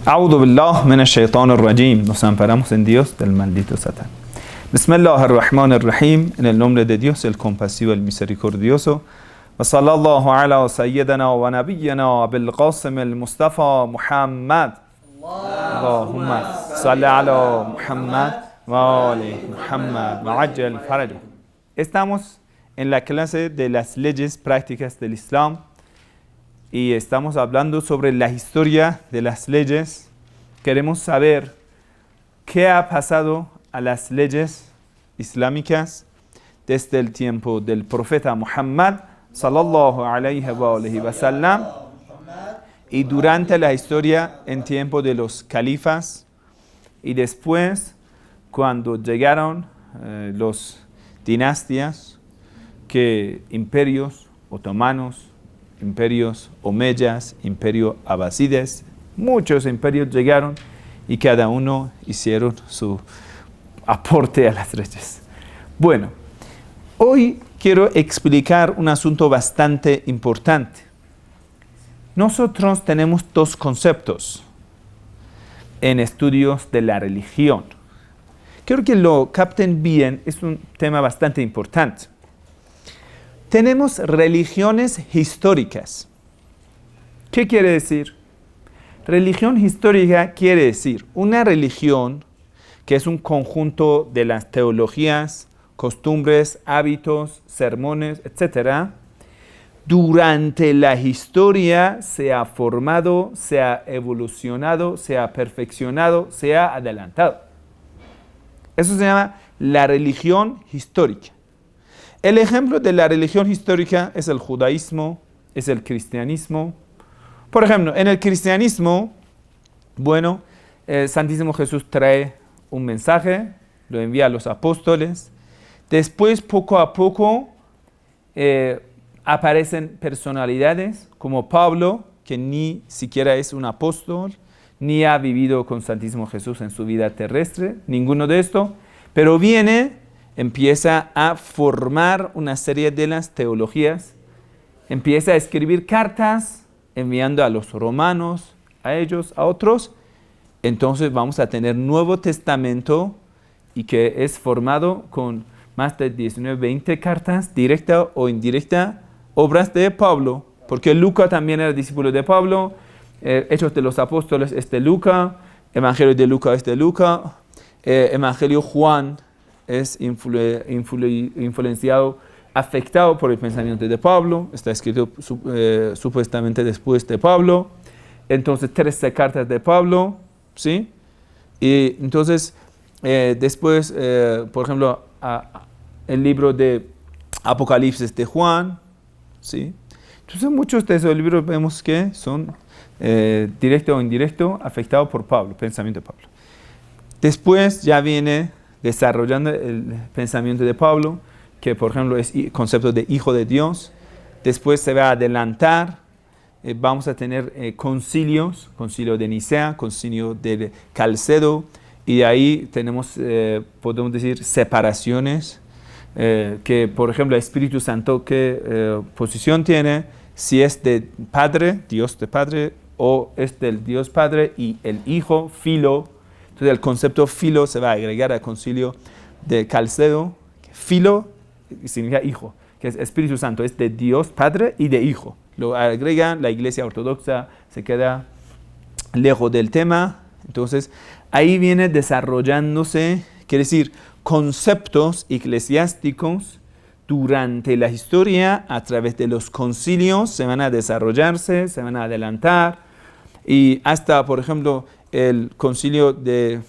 A'udhu billah min ash-shaytanir rajim. Nos amparamos en Dios del maldito Satán. Bismillahirrahmanirrahim. En el nombre de Dios, el compasivo, el misericordioso. Wa sallallahu ala sayyidina wa nabiyyina bil qasim al Mustafa Muhammad. Allahumma salli ala Muhammad wa ali Muhammad wa ajjal faraj. Estamos en la clase de las leyes prácticas del Islam. Y estamos hablando sobre la historia de las leyes. Queremos saber qué ha pasado a las leyes islámicas desde el tiempo del profeta Muhammad sallallahu alayhi wa sallam y durante la historia en tiempo de los califas y después cuando llegaron los dinastías, imperios otomanos, imperios omeyas, imperio abasides, muchos imperios llegaron y cada uno hicieron su aporte a las leyes. Bueno, hoy quiero explicar un asunto bastante importante. Nosotros tenemos dos conceptos en estudios de la religión. Quiero que lo capten bien, es un tema bastante importante. Tenemos religiones históricas. ¿Qué quiere decir? Religión histórica quiere decir una religión que es un conjunto de las teologías, costumbres, hábitos, sermones, etc. Durante la historia se ha formado, se ha evolucionado, se ha perfeccionado, se ha adelantado. Eso se llama la religión histórica. El ejemplo de la religión histórica es el judaísmo, es el cristianismo. Por ejemplo, en el cristianismo, Santísimo Jesús trae un mensaje, lo envía a los apóstoles. Después, poco a poco, aparecen personalidades como Pablo, que ni siquiera es un apóstol, ni ha vivido con Santísimo Jesús en su vida terrestre, ninguno de esto, pero empieza a formar una serie de las teologías, empieza a escribir cartas, enviando a los romanos, a ellos, a otros. Entonces vamos a tener Nuevo Testamento y que es formado con más de 19, 20 cartas, directa o indirecta, obras de Pablo, porque Lucas también era discípulo de Pablo, Hechos de los Apóstoles es de Lucas, Evangelio de Lucas es de Lucas, Evangelio Juan es influenciado, afectado por el pensamiento de Pablo, está escrito supuestamente después de Pablo, entonces 13 cartas de Pablo, ¿sí? Y entonces después, por ejemplo, el libro de Apocalipsis de Juan, ¿sí? Entonces muchos de esos libros vemos que son directo o indirecto afectados por Pablo, pensamiento de Pablo. Después ya viene desarrollando el pensamiento de Pablo, que por ejemplo es el concepto de hijo de Dios. Después se va a adelantar, vamos a tener concilios, concilio de Nicea, concilio de Calcedo, y ahí tenemos, podemos decir, separaciones, que por ejemplo el Espíritu Santo, ¿qué posición tiene? Si es de Padre, Dios de Padre, o es del Dios Padre y el Hijo, Filo. Entonces el concepto filo se va a agregar al concilio de Calcedo. Filo significa hijo, que es Espíritu Santo, es de Dios Padre y de Hijo. Lo agregan, la Iglesia Ortodoxa se queda lejos del tema. Entonces ahí viene desarrollándose, quiere decir, conceptos eclesiásticos durante la historia, a través de los concilios, se van a desarrollarse, se van a adelantar. Y hasta, por ejemplo, el concilio de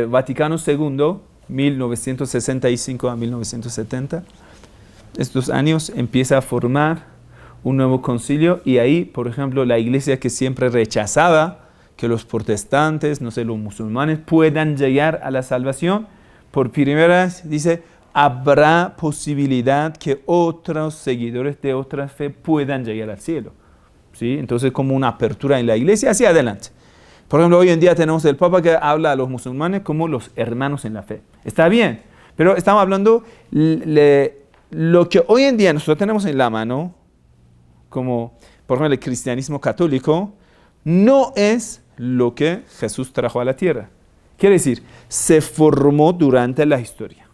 Vaticano II, 1965 a 1970, estos años empieza a formar un nuevo concilio y ahí, por ejemplo, la iglesia que siempre rechazaba que los protestantes, los musulmanes puedan llegar a la salvación, por primera vez dice, habrá posibilidad que otros seguidores de otra fe puedan llegar al cielo. ¿Sí? Entonces, como una apertura en la iglesia hacia adelante. Por ejemplo, hoy en día tenemos el Papa que habla a los musulmanes como los hermanos en la fe. Está bien, pero estamos hablando lo que hoy en día nosotros tenemos en la mano, como por ejemplo el cristianismo católico, no es lo que Jesús trajo a la tierra. Quiere decir, se formó durante la historia.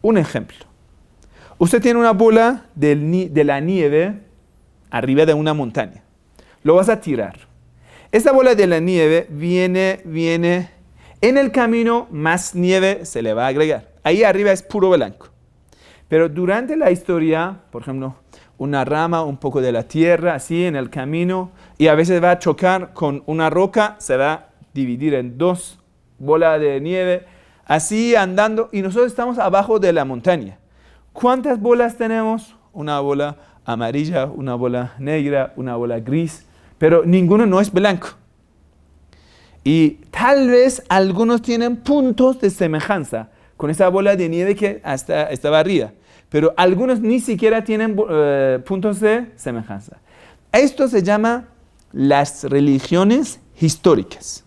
Un ejemplo. Usted tiene una bola de la nieve arriba de una montaña. Lo vas a tirar. Esta bola de la nieve viene. En el camino, más nieve se le va a agregar. Ahí arriba es puro blanco. Pero durante la historia, por ejemplo, una rama, un poco de la tierra, así en el camino, y a veces va a chocar con una roca, se va a dividir en dos bolas de nieve, así andando, y nosotros estamos abajo de la montaña. ¿Cuántas bolas tenemos? Una bola amarilla, una bola negra, una bola gris, pero ninguno no es blanco. Y tal vez algunos tienen puntos de semejanza con esa bola de nieve que estaba arriba, pero algunos ni siquiera tienen puntos de semejanza. Esto se llama las religiones históricas.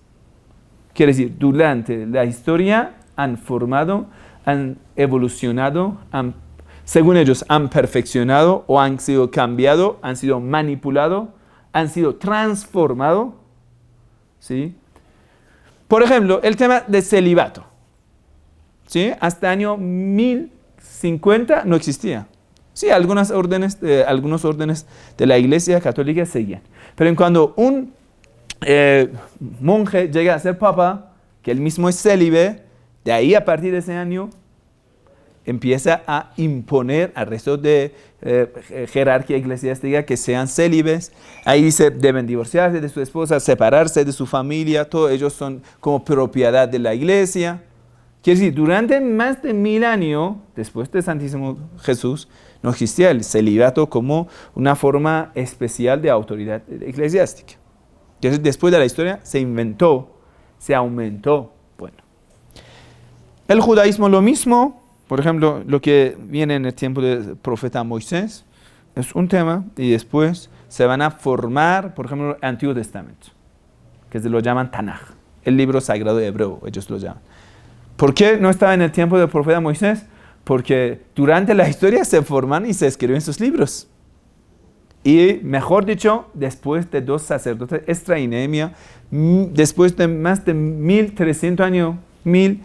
Quiere decir, durante la historia han formado, han evolucionado, según ellos han perfeccionado o han sido cambiado, han sido manipulado, han sido transformado. ¿Sí? Por ejemplo, el tema de celibato. ¿Sí? Hasta el año 1050 no existía. Sí, algunos órdenes de la Iglesia Católica seguían. Pero cuando un monje llega a ser papa, que él mismo es célibe, de ahí a partir de ese año empieza a imponer al resto de jerarquía eclesiástica que sean célibes. Ahí dice, deben divorciarse de su esposa, separarse de su familia, todos ellos son como propiedad de la Iglesia. Quiere decir, durante más de 1000 años, después del Santísimo Jesús, no existía el celibato como una forma especial de autoridad eclesiástica. Entonces, después de la historia, se inventó, se aumentó. Bueno, el judaísmo lo mismo. Por ejemplo, lo que viene en el tiempo del profeta Moisés es un tema, y después se van a formar, por ejemplo, el Antiguo Testamento, que se lo llaman Tanaj, el libro sagrado hebreo, ellos lo llaman. ¿Por qué no estaba en el tiempo del profeta Moisés? Porque durante la historia se forman y se escriben sus libros. Y mejor dicho, después de 2 sacerdotes, Esdras y Nehemia, después de más de 1300 años, 1000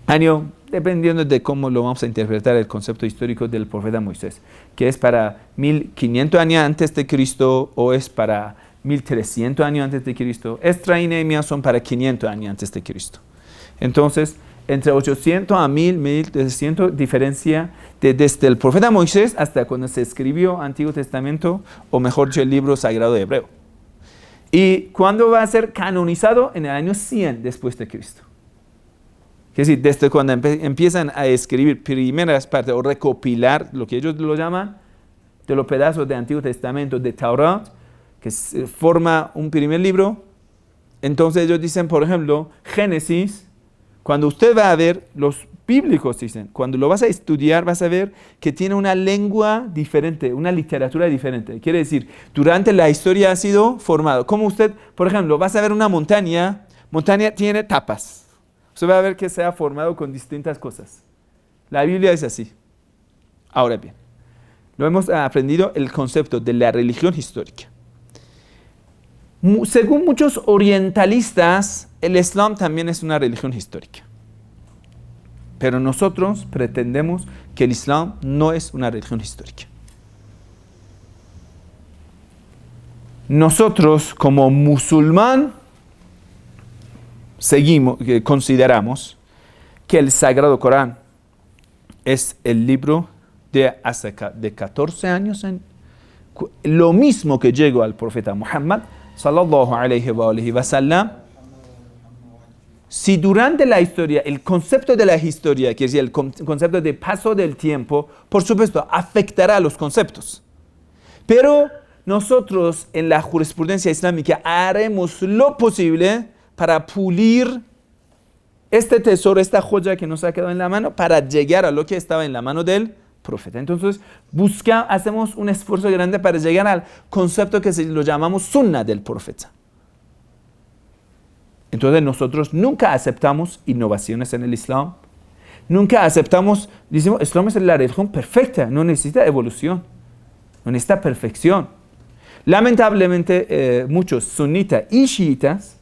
años, dependiendo de cómo lo vamos a interpretar el concepto histórico del profeta Moisés, que es para 1500 años antes de Cristo o es para 1300 años antes de Cristo. Esdras y Nehemia son para 500 años antes de Cristo. Entonces, entre 800 a 1300 diferencia desde el profeta Moisés hasta cuando se escribió Antiguo Testamento, o mejor dicho, el libro sagrado hebreo. ¿Y cuándo va a ser canonizado? En el año 100 después de Cristo. Es decir, desde cuando empiezan a escribir primeras partes o recopilar lo que ellos lo llaman de los pedazos de Antiguo Testamento, de Taurat, que forma un primer libro. Entonces ellos dicen, por ejemplo, Génesis. Cuando usted va a ver, los bíblicos dicen, cuando lo vas a estudiar, vas a ver que tiene una lengua diferente, una literatura diferente. Quiere decir, durante la historia ha sido formado. Como usted, por ejemplo, vas a ver una montaña tiene tapas. Usted va a ver que se ha formado con distintas cosas. La Biblia es así. Ahora bien, lo hemos aprendido el concepto de la religión histórica. Según muchos orientalistas, el Islam también es una religión histórica. Pero nosotros pretendemos que el Islam no es una religión histórica. Nosotros, como musulmán, consideramos que el Sagrado Corán es el libro de hace 14 años, lo mismo que llegó al profeta Muhammad, sallallahu alayhi wa sallam. Si durante la historia, el concepto de la historia, quiere decir el concepto de paso del tiempo, por supuesto, afectará a los conceptos. Pero nosotros en la jurisprudencia islámica haremos lo posible para pulir este tesoro, esta joya que nos ha quedado en la mano, para llegar a lo que estaba en la mano del profeta. Entonces, hacemos un esfuerzo grande para llegar al concepto que lo llamamos sunna del profeta. Entonces, nosotros nunca aceptamos innovaciones en el Islam. Nunca aceptamos, decimos, el Islam es la religión perfecta, no necesita evolución, no necesita perfección. Lamentablemente, muchos sunitas y chiitas,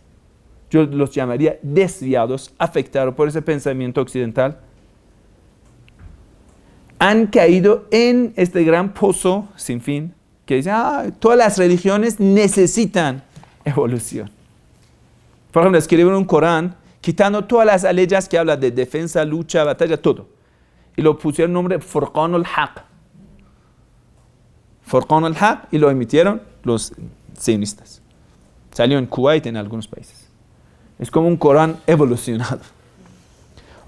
yo los llamaría desviados, afectados por ese pensamiento occidental, han caído en este gran pozo sin fin, que dice, todas las religiones necesitan evolución. Por ejemplo, escribieron un Corán quitando todas las leyes que hablan de defensa, lucha, batalla, todo. Y lo pusieron el nombre Furqan al-Haq. Furqan al-Haq, y lo emitieron los sionistas. Salió en Kuwait, en algunos países. Es como un Corán evolucionado.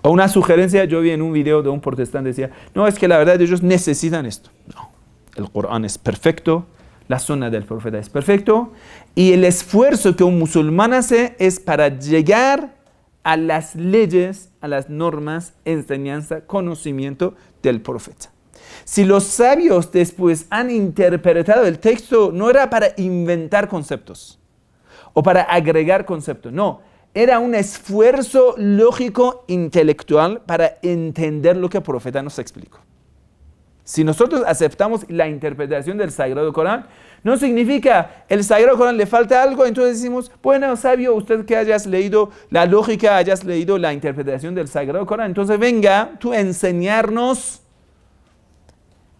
O una sugerencia, yo vi en un video de un protestante, decía, no, es que la verdad ellos necesitan esto. No, el Corán es perfecto, la sunna del profeta es perfecto, y el esfuerzo que un musulmán hace es para llegar a las leyes, a las normas, enseñanza, conocimiento del profeta. Si los sabios después han interpretado el texto, no era para inventar conceptos o para agregar conceptos, no. Era un esfuerzo lógico, intelectual, para entender lo que el profeta nos explicó. Si nosotros aceptamos la interpretación del Sagrado Corán, no significa el Sagrado Corán le falta algo, entonces decimos, bueno, sabio, usted que hayas leído la lógica, hayas leído la interpretación del Sagrado Corán, entonces venga tú a enseñarnos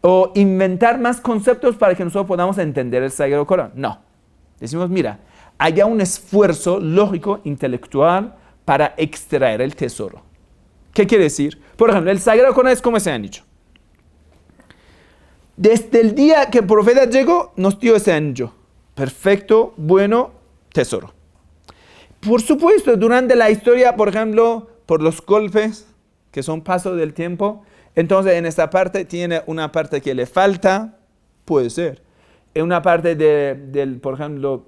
o inventar más conceptos para que nosotros podamos entender el Sagrado Corán. No. Decimos, mira, haya un esfuerzo lógico, intelectual, para extraer el tesoro. ¿Qué quiere decir? Por ejemplo, el Sagrado Corán es como ese anillo. Desde el día que el profeta llegó, nos dio ese anillo. Perfecto, bueno, tesoro. Por supuesto, durante la historia, por ejemplo, por los golpes, que son paso del tiempo, entonces en esta parte tiene una parte que le falta, puede ser. En una parte del, por ejemplo,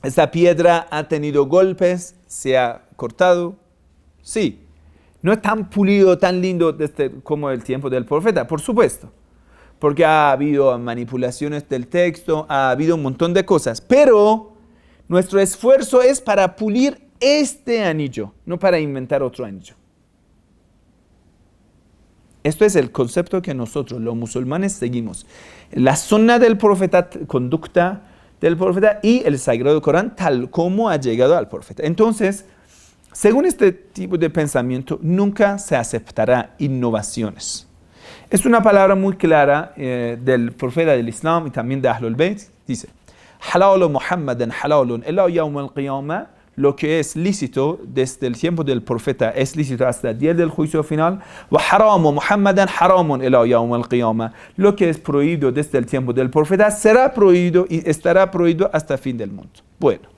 esta piedra ha tenido golpes, se ha cortado. Sí, no es tan pulido, tan lindo como el tiempo del profeta, por supuesto. Porque ha habido manipulaciones del texto, ha habido un montón de cosas. Pero nuestro esfuerzo es para pulir este anillo, no para inventar otro anillo. Esto es el concepto que nosotros, los musulmanes, seguimos. La sunna del profeta, conducta del profeta y el Sagrado Corán tal como ha llegado al profeta. Entonces, según este tipo de pensamiento, nunca se aceptará innovaciones. Es una palabra muy clara del profeta del Islam y también de Ahlul Bayt. Dice, Halalu Muhammadan halalun ila yawm al-qiyamah. Lo que es lícito desde el tiempo del profeta es lícito hasta el día del juicio final. Wa haramu Muhammadan haramun ila yawm al-qiyamah. Lo que es prohibido desde el tiempo del profeta será prohibido y estará prohibido hasta el fin del mundo. Bueno,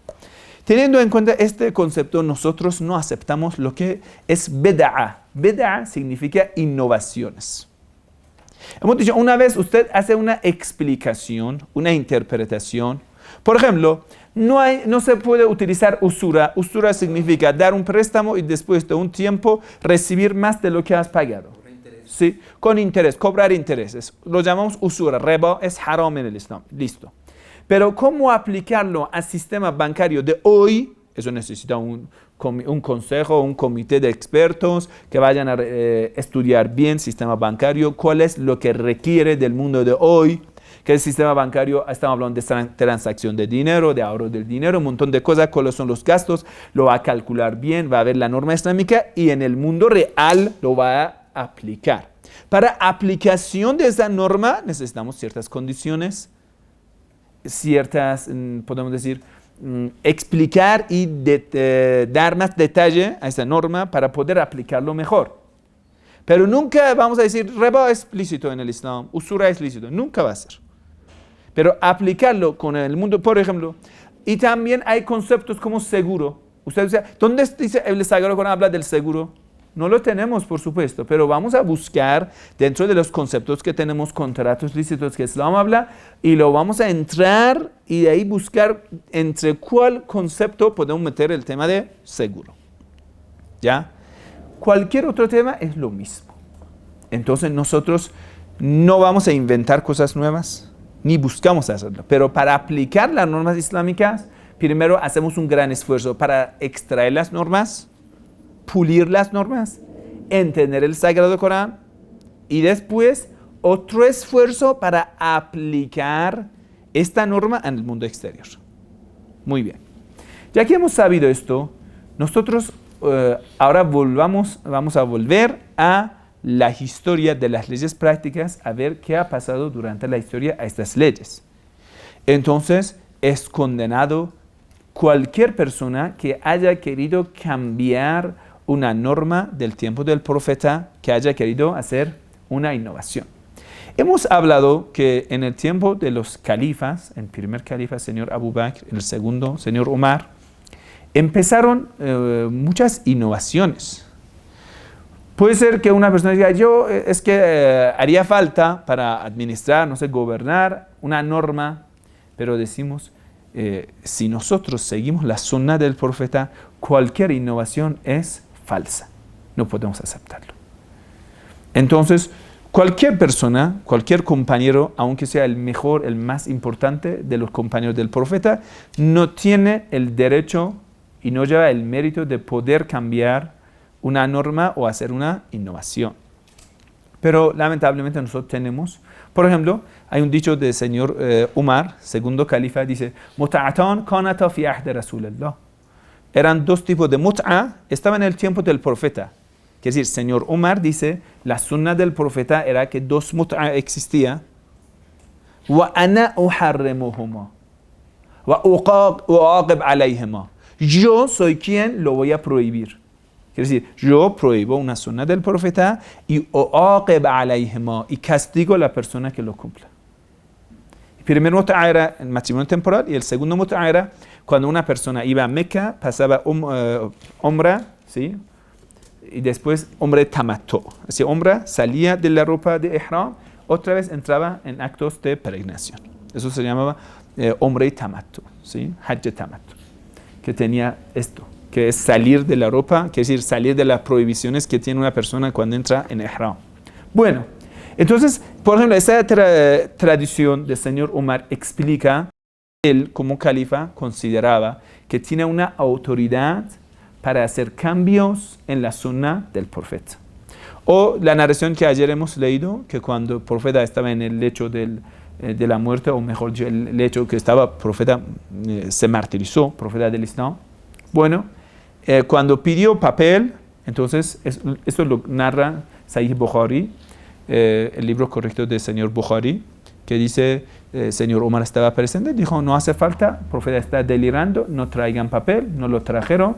teniendo en cuenta este concepto, nosotros no aceptamos lo que es bid'ah. Bid'ah significa innovaciones. Hemos dicho, una vez usted hace una explicación, una interpretación. Por ejemplo, no se puede utilizar usura. Usura significa dar un préstamo y después de un tiempo recibir más de lo que has pagado. Con interés. Sí, con interés, cobrar intereses. Lo llamamos usura. Riba es haram en el Islam. Listo. Pero ¿cómo aplicarlo al sistema bancario de hoy? Eso necesita un consejo, un comité de expertos que vayan a estudiar bien el sistema bancario, cuál es lo que requiere del mundo de hoy, que el sistema bancario, estamos hablando de transacción de dinero, de ahorro del dinero, un montón de cosas, cuáles son los gastos, lo va a calcular bien, va a ver la norma islámica y en el mundo real lo va a aplicar. Para aplicación de esa norma necesitamos ciertas condiciones, podemos decir, explicar y dar más detalle a esa norma para poder aplicarlo mejor. Pero nunca vamos a decir, riba es lícito en el Islam, usura es lícito, nunca va a ser. Pero aplicarlo con el mundo, por ejemplo, y también hay conceptos como seguro. Usted dice, ¿dónde dice el Sagrado Corán habla del seguro? No lo tenemos, por supuesto, pero vamos a buscar dentro de los conceptos que tenemos, contratos lícitos que Islam habla, y lo vamos a entrar y de ahí buscar entre cuál concepto podemos meter el tema de seguro. ¿Ya? Cualquier otro tema es lo mismo. Entonces nosotros no vamos a inventar cosas nuevas, ni buscamos hacerlo, pero para aplicar las normas islámicas, primero hacemos un gran esfuerzo para extraer las normas, pulir las normas, entender el Sagrado Corán y después otro esfuerzo para aplicar esta norma en el mundo exterior. Muy bien. Ya que hemos sabido esto, nosotros ahora vamos a volver a la historia de las leyes prácticas, a ver qué ha pasado durante la historia a estas leyes. Entonces, es condenado cualquier persona que haya querido cambiar una norma del tiempo del profeta, que haya querido hacer una innovación. Hemos hablado que en el tiempo de los califas, el primer califa, señor Abu Bakr, el segundo, señor Umar, empezaron muchas innovaciones. Puede ser que una persona diga, yo es que haría falta para administrar, no sé, gobernar una norma, pero decimos, si nosotros seguimos la sunna del profeta, cualquier innovación es falsa. No podemos aceptarlo. Entonces, cualquier persona, cualquier compañero, aunque sea el mejor, el más importante de los compañeros del profeta, no tiene el derecho y no lleva el mérito de poder cambiar una norma o hacer una innovación. Pero lamentablemente nosotros tenemos, por ejemplo, hay un dicho del señor Umar, segundo califa, dice, mut'atan kanata fi ahdi Rasulillah. Eran dos tipos de mut'a, estaban en el tiempo del profeta. Es decir, señor Umar dice, la sunna del profeta era que dos mut'a existía. Wa ana uharrimuhuma wa uaqib alayhima. Yo soy quien lo voy a prohibir. Quiere decir, yo prohíbo una sunna del profeta y uaqib alayhima, y castigo a la persona que lo cumpla. El primer mut'a era el matrimonio temporal y el segundo mut'a era cuando una persona iba a Meca, pasaba umra, ¿sí? Y después umra tamattu. Ese umra salía de la ropa de ihram, otra vez entraba en actos de peregrinación. Eso se llamaba umra tamattu, ¿sí? Hajj tamattu, que tenía esto, que es salir de la ropa, que es decir, salir de las prohibiciones que tiene una persona cuando entra en ihram. Bueno, entonces, por ejemplo, esa tradición del señor Umar explica que él, como califa, consideraba que tiene una autoridad para hacer cambios en la sunna del profeta. O la narración que ayer hemos leído, que cuando el profeta estaba en el lecho de la muerte, o mejor dicho, el lecho que estaba, profeta se martirizó, profeta del Islam. Bueno, cuando pidió papel, entonces, esto lo narra Sahih Bukhari, el libro correcto del señor Bukhari, que dice, señor Omar estaba presente, dijo, no hace falta, el profeta está delirando, no traigan papel, no lo trajeron.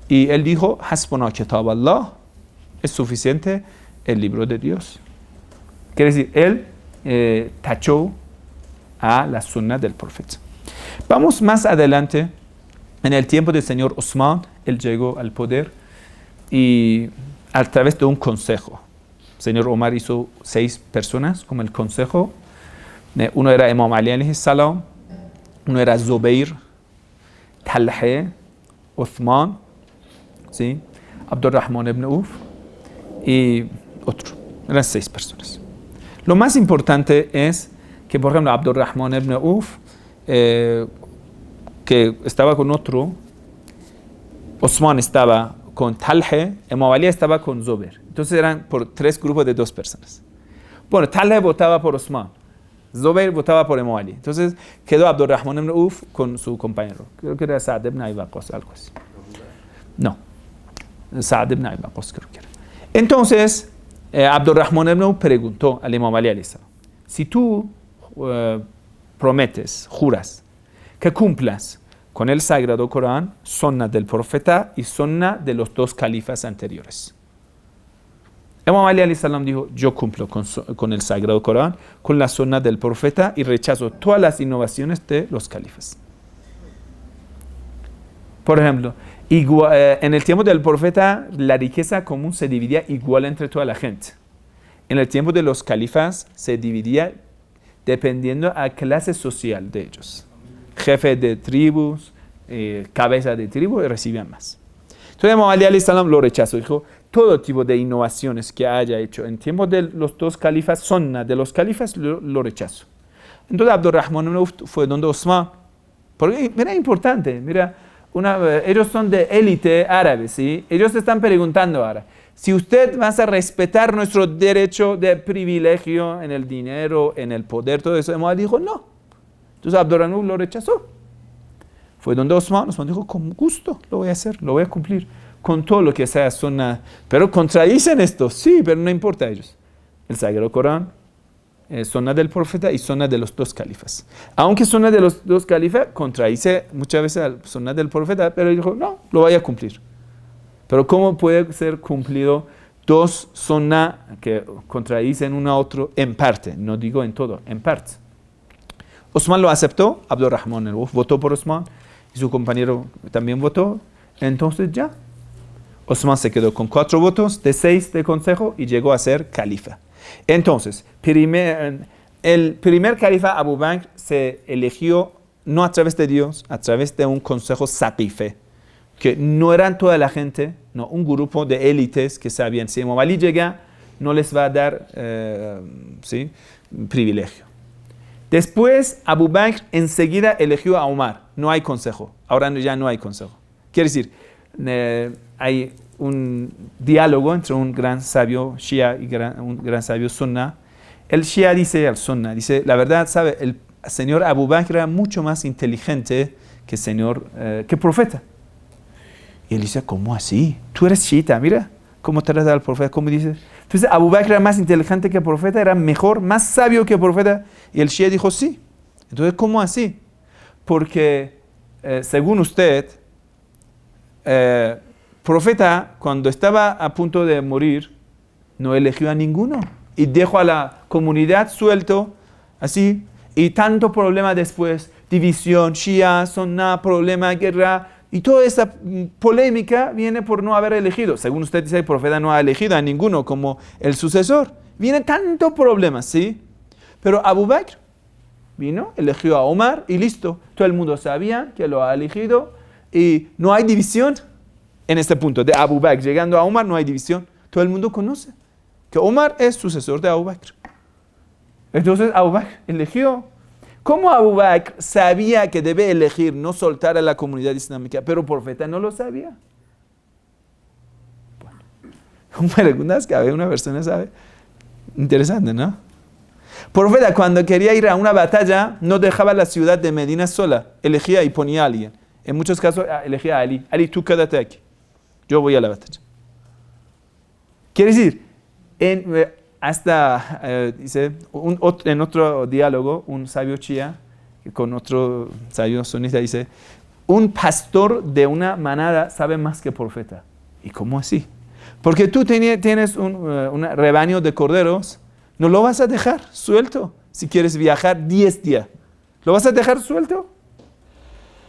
Y él dijo, Hasbuna kitab Allah, es suficiente el libro de Dios. Quiere decir, él tachó a la sunna del profeta. Vamos más adelante, en el tiempo del señor Osman, él llegó al poder y a través de un consejo. El señor Omar hizo 6 personas como el consejo. Uno era Imam Ali alayhi salam, uno era Zubair, Talha, Uthman, ¿sí? Abdurrahman ibn Auf y otro. Eran 6 personas. Lo más importante es que, por ejemplo, Abdurrahman ibn Auf, que estaba con otro, Osman estaba con Talha, Imam Ali estaba con Zubair. Entonces eran por 3 grupos de 2 personas. Bueno, Talha votaba por Osman, Zubair votaba por Imam Ali. Entonces quedó Abdurrahman ibn Auf con su compañero. Creo que era Sa'd ibn Abi Waqqas, algo así. No, Sa'd ibn Abi Waqqas creo que era. Entonces, Abdurrahman ibn Auf preguntó al Imam Ali alayhi salam, si tú prometes, juras, que cumplas con el Sagrado Corán, sunna del profeta y sunna de los 2 califas anteriores. Imam Ali alayhi salam dijo, yo cumplo con el Sagrado Corán, con la sunna del profeta y rechazo todas las innovaciones de los califas. Por ejemplo, en el tiempo del profeta, la riqueza común se dividía igual entre toda la gente. En el tiempo de los califas se dividía dependiendo a clase social de ellos. Jefe de tribus, cabeza de tribu, recibían más. Entonces, Imam Ali alayhi salam lo rechazó. Dijo, todo tipo de innovaciones que haya hecho en tiempo de los 2 califas, sunna de los califas, lo rechazo. Entonces, Abdurrahman ibn Auf fue donde Osman. Porque, mira, importante, mira, ellos son de élite árabe, ¿sí? Ellos están preguntando ahora, si usted va a respetar nuestro derecho de privilegio en el dinero, en el poder, todo eso, Imam Ali dijo, no. Entonces Abdurrahman lo rechazó. Fue donde Osman dijo, con gusto lo voy a hacer, lo voy a cumplir, con todo lo que sea sunna. Pero contradicen esto, sí, pero no importa a ellos. El Sagrado Corán, sunna del profeta y sunna de los dos califas. Aunque sunna de los dos califas contradice muchas veces al sunna del profeta, pero él dijo, no, lo voy a cumplir. Pero ¿cómo puede ser cumplido dos sunna que contradicen uno a otro en parte? No digo en todo, en parte. Osman lo aceptó, Abdurrahman el votó por Osman y su compañero también votó. Entonces ya, Osman se quedó con 4 votos de 6 de consejo y llegó a ser califa. Entonces, el primer califa Abu Bakr se eligió no a través de Dios, a través de un consejo saqife, que no eran toda la gente, no, un grupo de élites que sabían, si Imam Ali llega, no les va a dar privilegio. Después, Abu Bakr enseguida eligió a Omar. No hay consejo. Ahora ya no hay consejo. Quiere decir, hay un diálogo entre un gran sabio Shia y un gran sabio Sunna. El Shia dice al Sunna, dice, la verdad, sabe, el señor Abu Bakr era mucho más inteligente que profeta. Y él dice, ¿cómo así? Tú eres chiita, mira cómo trata al profeta, cómo dice. Entonces, Abu Bakr era más inteligente que profeta, era mejor, más sabio que profeta. Y el Shia dijo, sí. Entonces, ¿cómo así? Porque, según usted, profeta, cuando estaba a punto de morir, no eligió a ninguno. Y dejó a la comunidad suelto, así. Y tanto problema después, división, Shia, Sunna, problema, guerra. Y toda esa polémica viene por no haber elegido. Según usted dice, el profeta no ha elegido a ninguno como el sucesor. Viene tanto problema, ¿sí? Pero Abu Bakr vino, eligió a Omar y listo. Todo el mundo sabía que lo ha elegido y no hay división en este punto. De Abu Bakr llegando a Omar no hay división. Todo el mundo conoce que Omar es sucesor de Abu Bakr. Entonces Abu Bakr eligió. ¿Cómo Abu Bakr sabía que debe elegir no soltar a la comunidad islámica, pero el profeta no lo sabía? Bueno, preguntas que una persona sabe. Interesante, ¿no? El profeta cuando quería ir a una batalla no dejaba la ciudad de Medina sola, elegía y ponía a alguien. En muchos casos elegía a Ali. Ali, tú quédate aquí, yo voy a la batalla. Quiere decir, dice, en otro diálogo, un sabio Shia con otro sabio sunita dice, un pastor de una manada sabe más que profeta. ¿Y cómo así? Porque tú tienes un rebaño de corderos, no lo vas a dejar suelto si quieres viajar 10 días. ¿Lo vas a dejar suelto?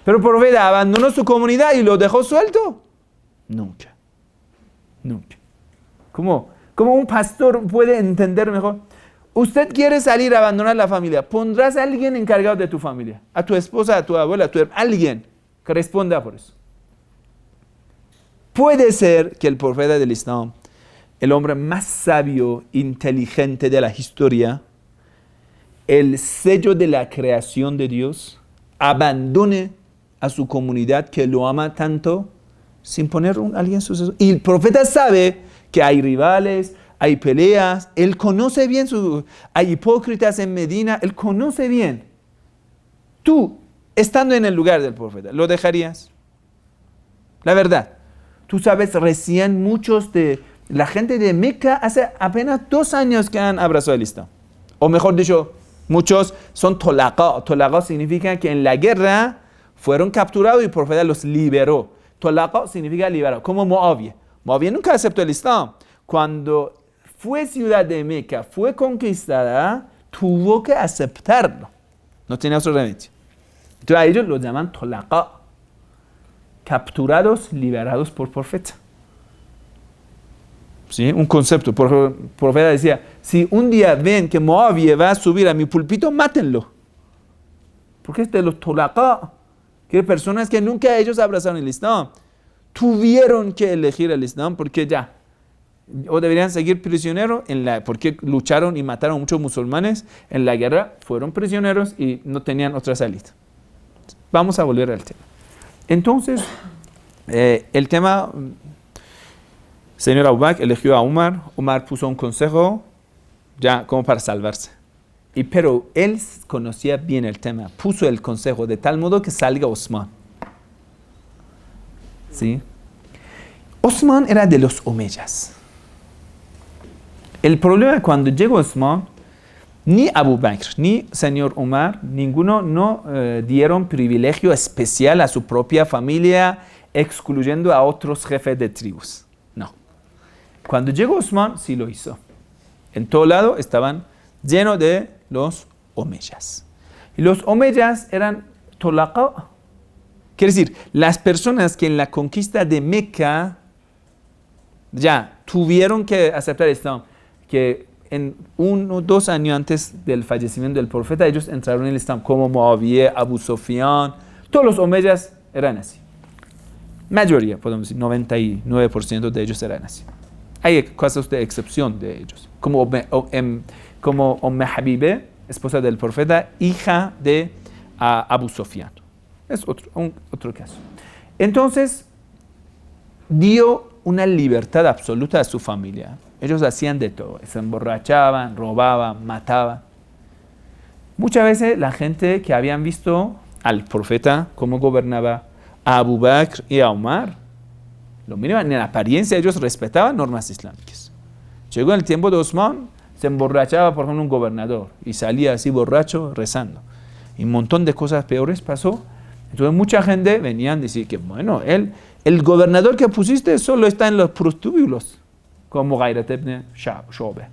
Pero el profeta abandonó su comunidad y lo dejó suelto. Nunca. Nunca. ¿Cómo un pastor puede entender mejor? Usted quiere salir a abandonar la familia. Pondrás a alguien encargado de tu familia. A tu esposa, a tu abuela, alguien que responda por eso. Puede ser que el profeta del Islam, el hombre más sabio, inteligente de la historia, el sello de la creación de Dios, abandone a su comunidad que lo ama tanto sin poner a alguien sucesor. Y el profeta sabe que hay rivales, hay peleas, él conoce bien, hay hipócritas en Medina, él conoce bien. Tú, estando en el lugar del profeta, ¿lo dejarías? La verdad, tú sabes, recién muchos de la gente de Meca hace apenas 2 años que han abrazado el Islam. O mejor dicho, muchos son tolaqa. Tolaqa significa que en la guerra fueron capturados y el profeta los liberó. Tolaqa significa liberar, como Muawiyah. Muawiyah nunca aceptó el Islam. Cuando fue ciudad de Meca, fue conquistada, tuvo que aceptarlo. No tenía otro remedio. Entonces a ellos los llaman tolaqa. Capturados, liberados por profeta. ¿Sí? Un concepto. El profeta decía, si un día ven que Muawiyah va a subir a mi púlpito, mátenlo. Porque es de los tolaqa, que personas que nunca ellos abrazaron el Islam. Tuvieron que elegir el Islam porque ya, o deberían seguir prisioneros, porque lucharon y mataron a muchos musulmanes en la guerra, fueron prisioneros y no tenían otra salida. Vamos a volver al tema. Entonces, el tema, señor Abu Bakr eligió a Umar puso un consejo ya como para salvarse. Pero él conocía bien el tema, puso el consejo de tal modo que salga Osman. ¿Sí? Osman era de los omeyas. El problema cuando llegó Osman, ni Abu Bakr, ni señor Omar, ninguno no dieron privilegio especial a su propia familia, excluyendo a otros jefes de tribus. No. Cuando llegó Osman, sí lo hizo. En todo lado estaban llenos de los omeyas. Y los omeyas eran tolaqa. Quiere decir, las personas que en la conquista de Meca ya tuvieron que aceptar el Islam, que en 1 o 2 años antes del fallecimiento del profeta, ellos entraron en el Islam, como Muawiyah, Abu Sufyan, todos los omeyas eran así. Mayoría, podemos decir, 99% de ellos eran así. Hay casos de excepción de ellos, como Habibe, esposa del profeta, hija de Abu Sufyan. Es otro caso. Entonces, dio una libertad absoluta a su familia. Ellos hacían de todo, se emborrachaban, robaban, mataban. Muchas veces la gente que habían visto al profeta cómo gobernaba a Abu Bakr y a Omar, lo miraban en apariencia, ellos respetaban normas islámicas. Llegó el tiempo de Osman, se emborrachaba, por ejemplo, un gobernador y salía así borracho rezando. Y un montón de cosas peores pasó. Entonces mucha gente venía a decir que, bueno, el gobernador que pusiste solo está en los prostíbulos, como Ghairat ibn Shu'bah.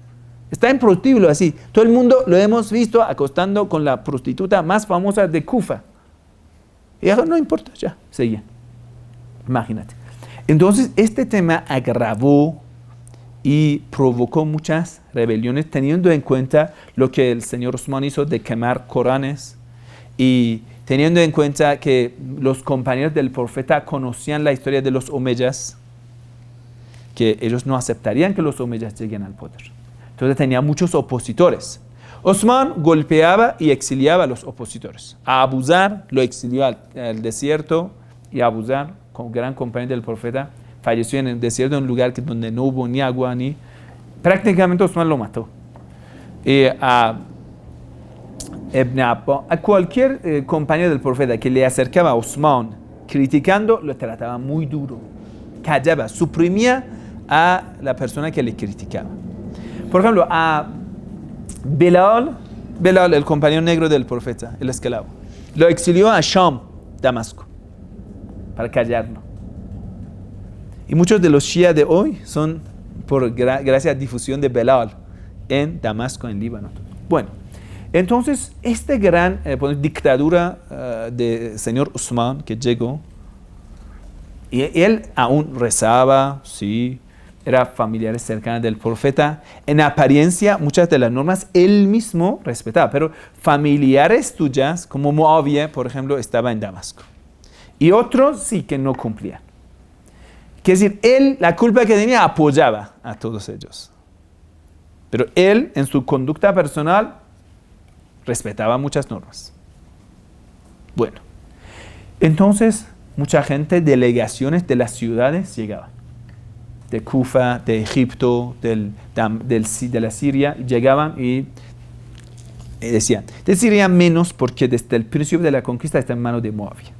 Está en prostíbulo así. Todo el mundo lo hemos visto acostando con la prostituta más famosa de Kufa. Y dijo, no importa, ya, seguían. Imagínate. Entonces, este tema agravó y provocó muchas rebeliones, teniendo en cuenta lo que el señor Osman hizo de quemar Coranes y teniendo en cuenta que los compañeros del profeta conocían la historia de los omeyas, que ellos no aceptarían que los omeyas lleguen al poder. Entonces tenía muchos opositores. Osman golpeaba y exiliaba a los opositores. A Abu Zar lo exilió al desierto y Abu Zar, gran compañero del profeta, falleció en el desierto, en un lugar donde no hubo ni agua ni... Prácticamente Osman lo mató. A cualquier compañero del profeta que le acercaba a Osman criticando, lo trataba muy duro. Callaba, suprimía a la persona que le criticaba. Por ejemplo, a Bilal, el compañero negro del profeta, el esclavo, lo exilió a Sham, Damasco, para callarlo. Y muchos de los shia de hoy son gracias a la difusión de Bilal en Damasco, en Líbano. Bueno, entonces, esta gran dictadura del señor Osman que llegó, y él aún rezaba, sí, era familiar cercano del profeta. En apariencia, muchas de las normas él mismo respetaba, pero familiares tuyas, como Muawiyah, por ejemplo, estaba en Damasco. Y otros sí que no cumplían. Quiere decir, él, la culpa que tenía, apoyaba a todos ellos. Pero él, en su conducta personal, respetaba muchas normas. Bueno, entonces, mucha gente, delegaciones de las ciudades llegaban. De Kufa, de Egipto, de la Siria, llegaban y decían, de Siria menos porque desde el principio de la conquista está en manos de Muawiyah.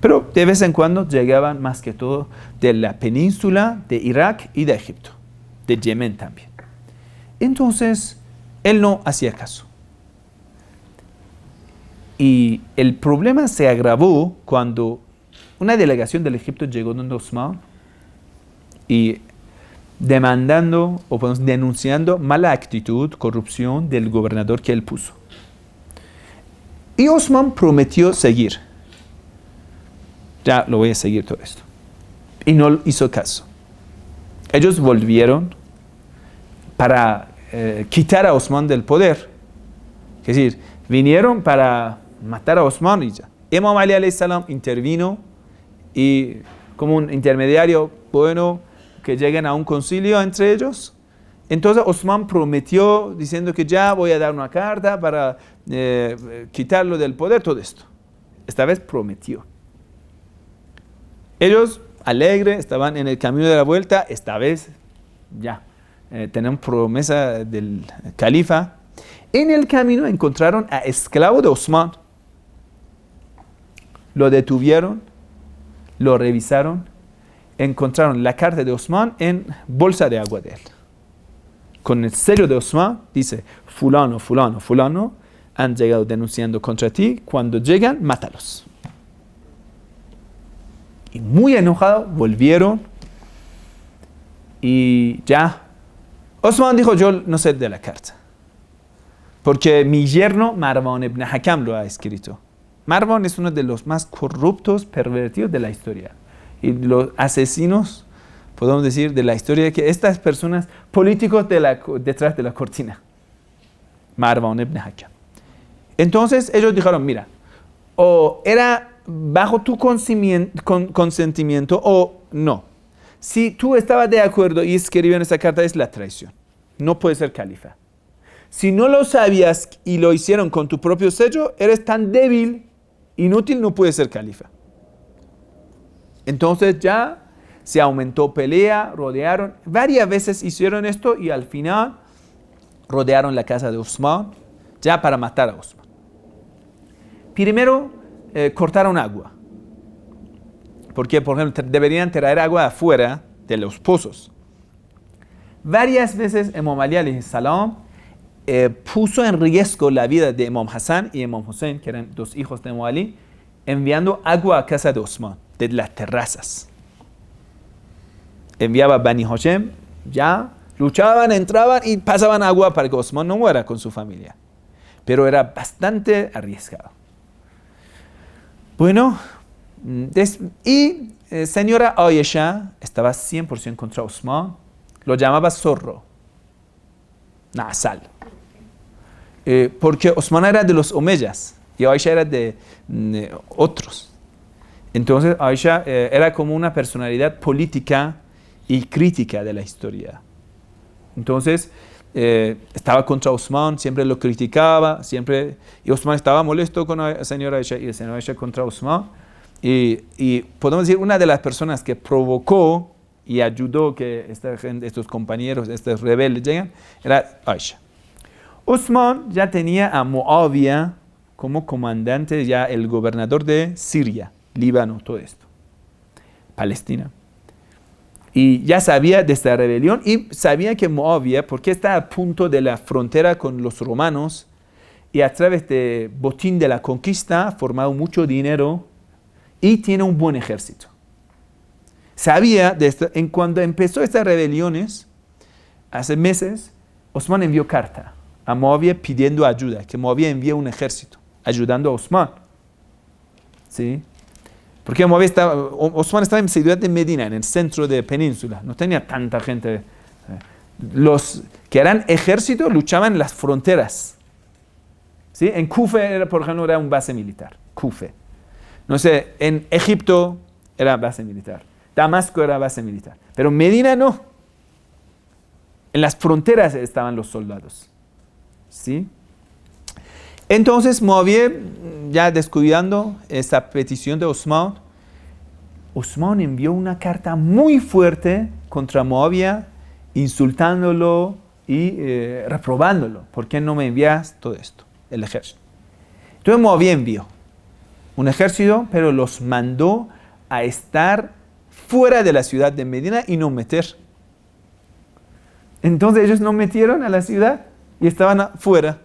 Pero de vez en cuando llegaban más que todo de la península, de Irak y de Egipto, de Yemen también. Entonces, él no hacía caso. Y el problema se agravó cuando una delegación del Egipto llegó donde Osman y demandando o denunciando mala actitud, corrupción del gobernador que él puso. Y Osman prometió seguir. Ya lo voy a seguir todo esto. Y no hizo caso. Ellos volvieron para quitar a Osman del poder. Es decir, vinieron para matar a Osman y ya. Imam Ali alayhi salam intervino y como un intermediario bueno que lleguen a un concilio entre ellos. Entonces Osman prometió diciendo que ya voy a dar una carta para quitarlo del poder, todo esto. Esta vez prometió. Ellos, alegres, estaban en el camino de la vuelta, esta vez ya. Tenemos promesa del califa En el camino encontraron a esclavo de Osman. Lo detuvieron, lo revisaron, encontraron la carta de Osman en bolsa de agua de él. Con el sello de Osman dice, fulano, fulano, fulano, han llegado denunciando contra ti, cuando llegan, mátalos. Y muy enojado, volvieron y ya. Osman dijo, yo no sé de la carta, porque mi yerno Marwan ibn Hakam lo ha escrito. Marwan es uno de los más corruptos, pervertidos de la historia. Y los asesinos, podemos decir, de la historia, que estas personas, políticos detrás de la cortina. Marwan ibn Hakam. Entonces ellos dijeron, mira, o era bajo tu consentimiento o no. Si tú estabas de acuerdo y escribieron esa carta, es la traición. No puedes ser califa. Si no lo sabías y lo hicieron con tu propio sello, eres tan débil, inútil, no puedes ser califa. Entonces ya se aumentó pelea, rodearon. Varias veces hicieron esto y al final rodearon la casa de Osman ya para matar a Osman. Primero cortaron agua. Porque, por ejemplo, deberían traer agua afuera de los pozos. Varias veces Imam Ali alayhi salam puso en riesgo la vida de Imam Hassan y Imam Hussein, que eran dos hijos de Imam Ali, enviando agua a casa de Osman, de las terrazas. Enviaba a Bani Hashem, ya luchaban, entraban y pasaban agua para que Osman no muera con su familia. Pero era bastante arriesgado. Bueno, señora Aisha estaba 100% contra Osman, lo llamaba zorro, nasal, porque Osman era de los omeyas y Aisha era de otros. Entonces Aisha era como una personalidad política y crítica de la historia. Entonces estaba contra Osman, siempre lo criticaba, y Osman estaba molesto con la señora Aisha y la señora Aisha contra Osman. Y podemos decir, una de las personas que provocó y ayudó que estos compañeros, estos rebeldes lleguen, era Aisha. Osman ya tenía a Muawiyah como comandante, ya el gobernador de Siria, Líbano, todo esto, Palestina. Y ya sabía de esta rebelión y sabía que Muawiyah, porque está a punto de la frontera con los romanos y a través de botín de la conquista ha formado mucho dinero y tiene un buen ejército. Sabía de esto. En cuando empezó estas rebeliones, hace meses, Osman envió carta a Muawiyah pidiendo ayuda, que Muawiyah envíe un ejército, ayudando a Osman. ¿Sí? Porque Osman estaba en la ciudad de Medina, en el centro de la península, no tenía tanta gente. Los que eran ejército luchaban en las fronteras. ¿Sí? En Kufa, por ejemplo, era un base militar, Kufa. No sé, en Egipto era base militar. Damasco era base militar. Pero Medina no. En las fronteras estaban los soldados. ¿Sí? Entonces Muawiyah, ya descuidando esa petición de Osman, Osman envió una carta muy fuerte contra Muawiyah, insultándolo y reprobándolo. ¿Por qué no me envías todo esto? El ejército. Entonces Muawiyah envió un ejército, pero los mandó a estar fuera de la ciudad de Medina y no meter. Entonces ellos no metieron a la ciudad y estaban fuera.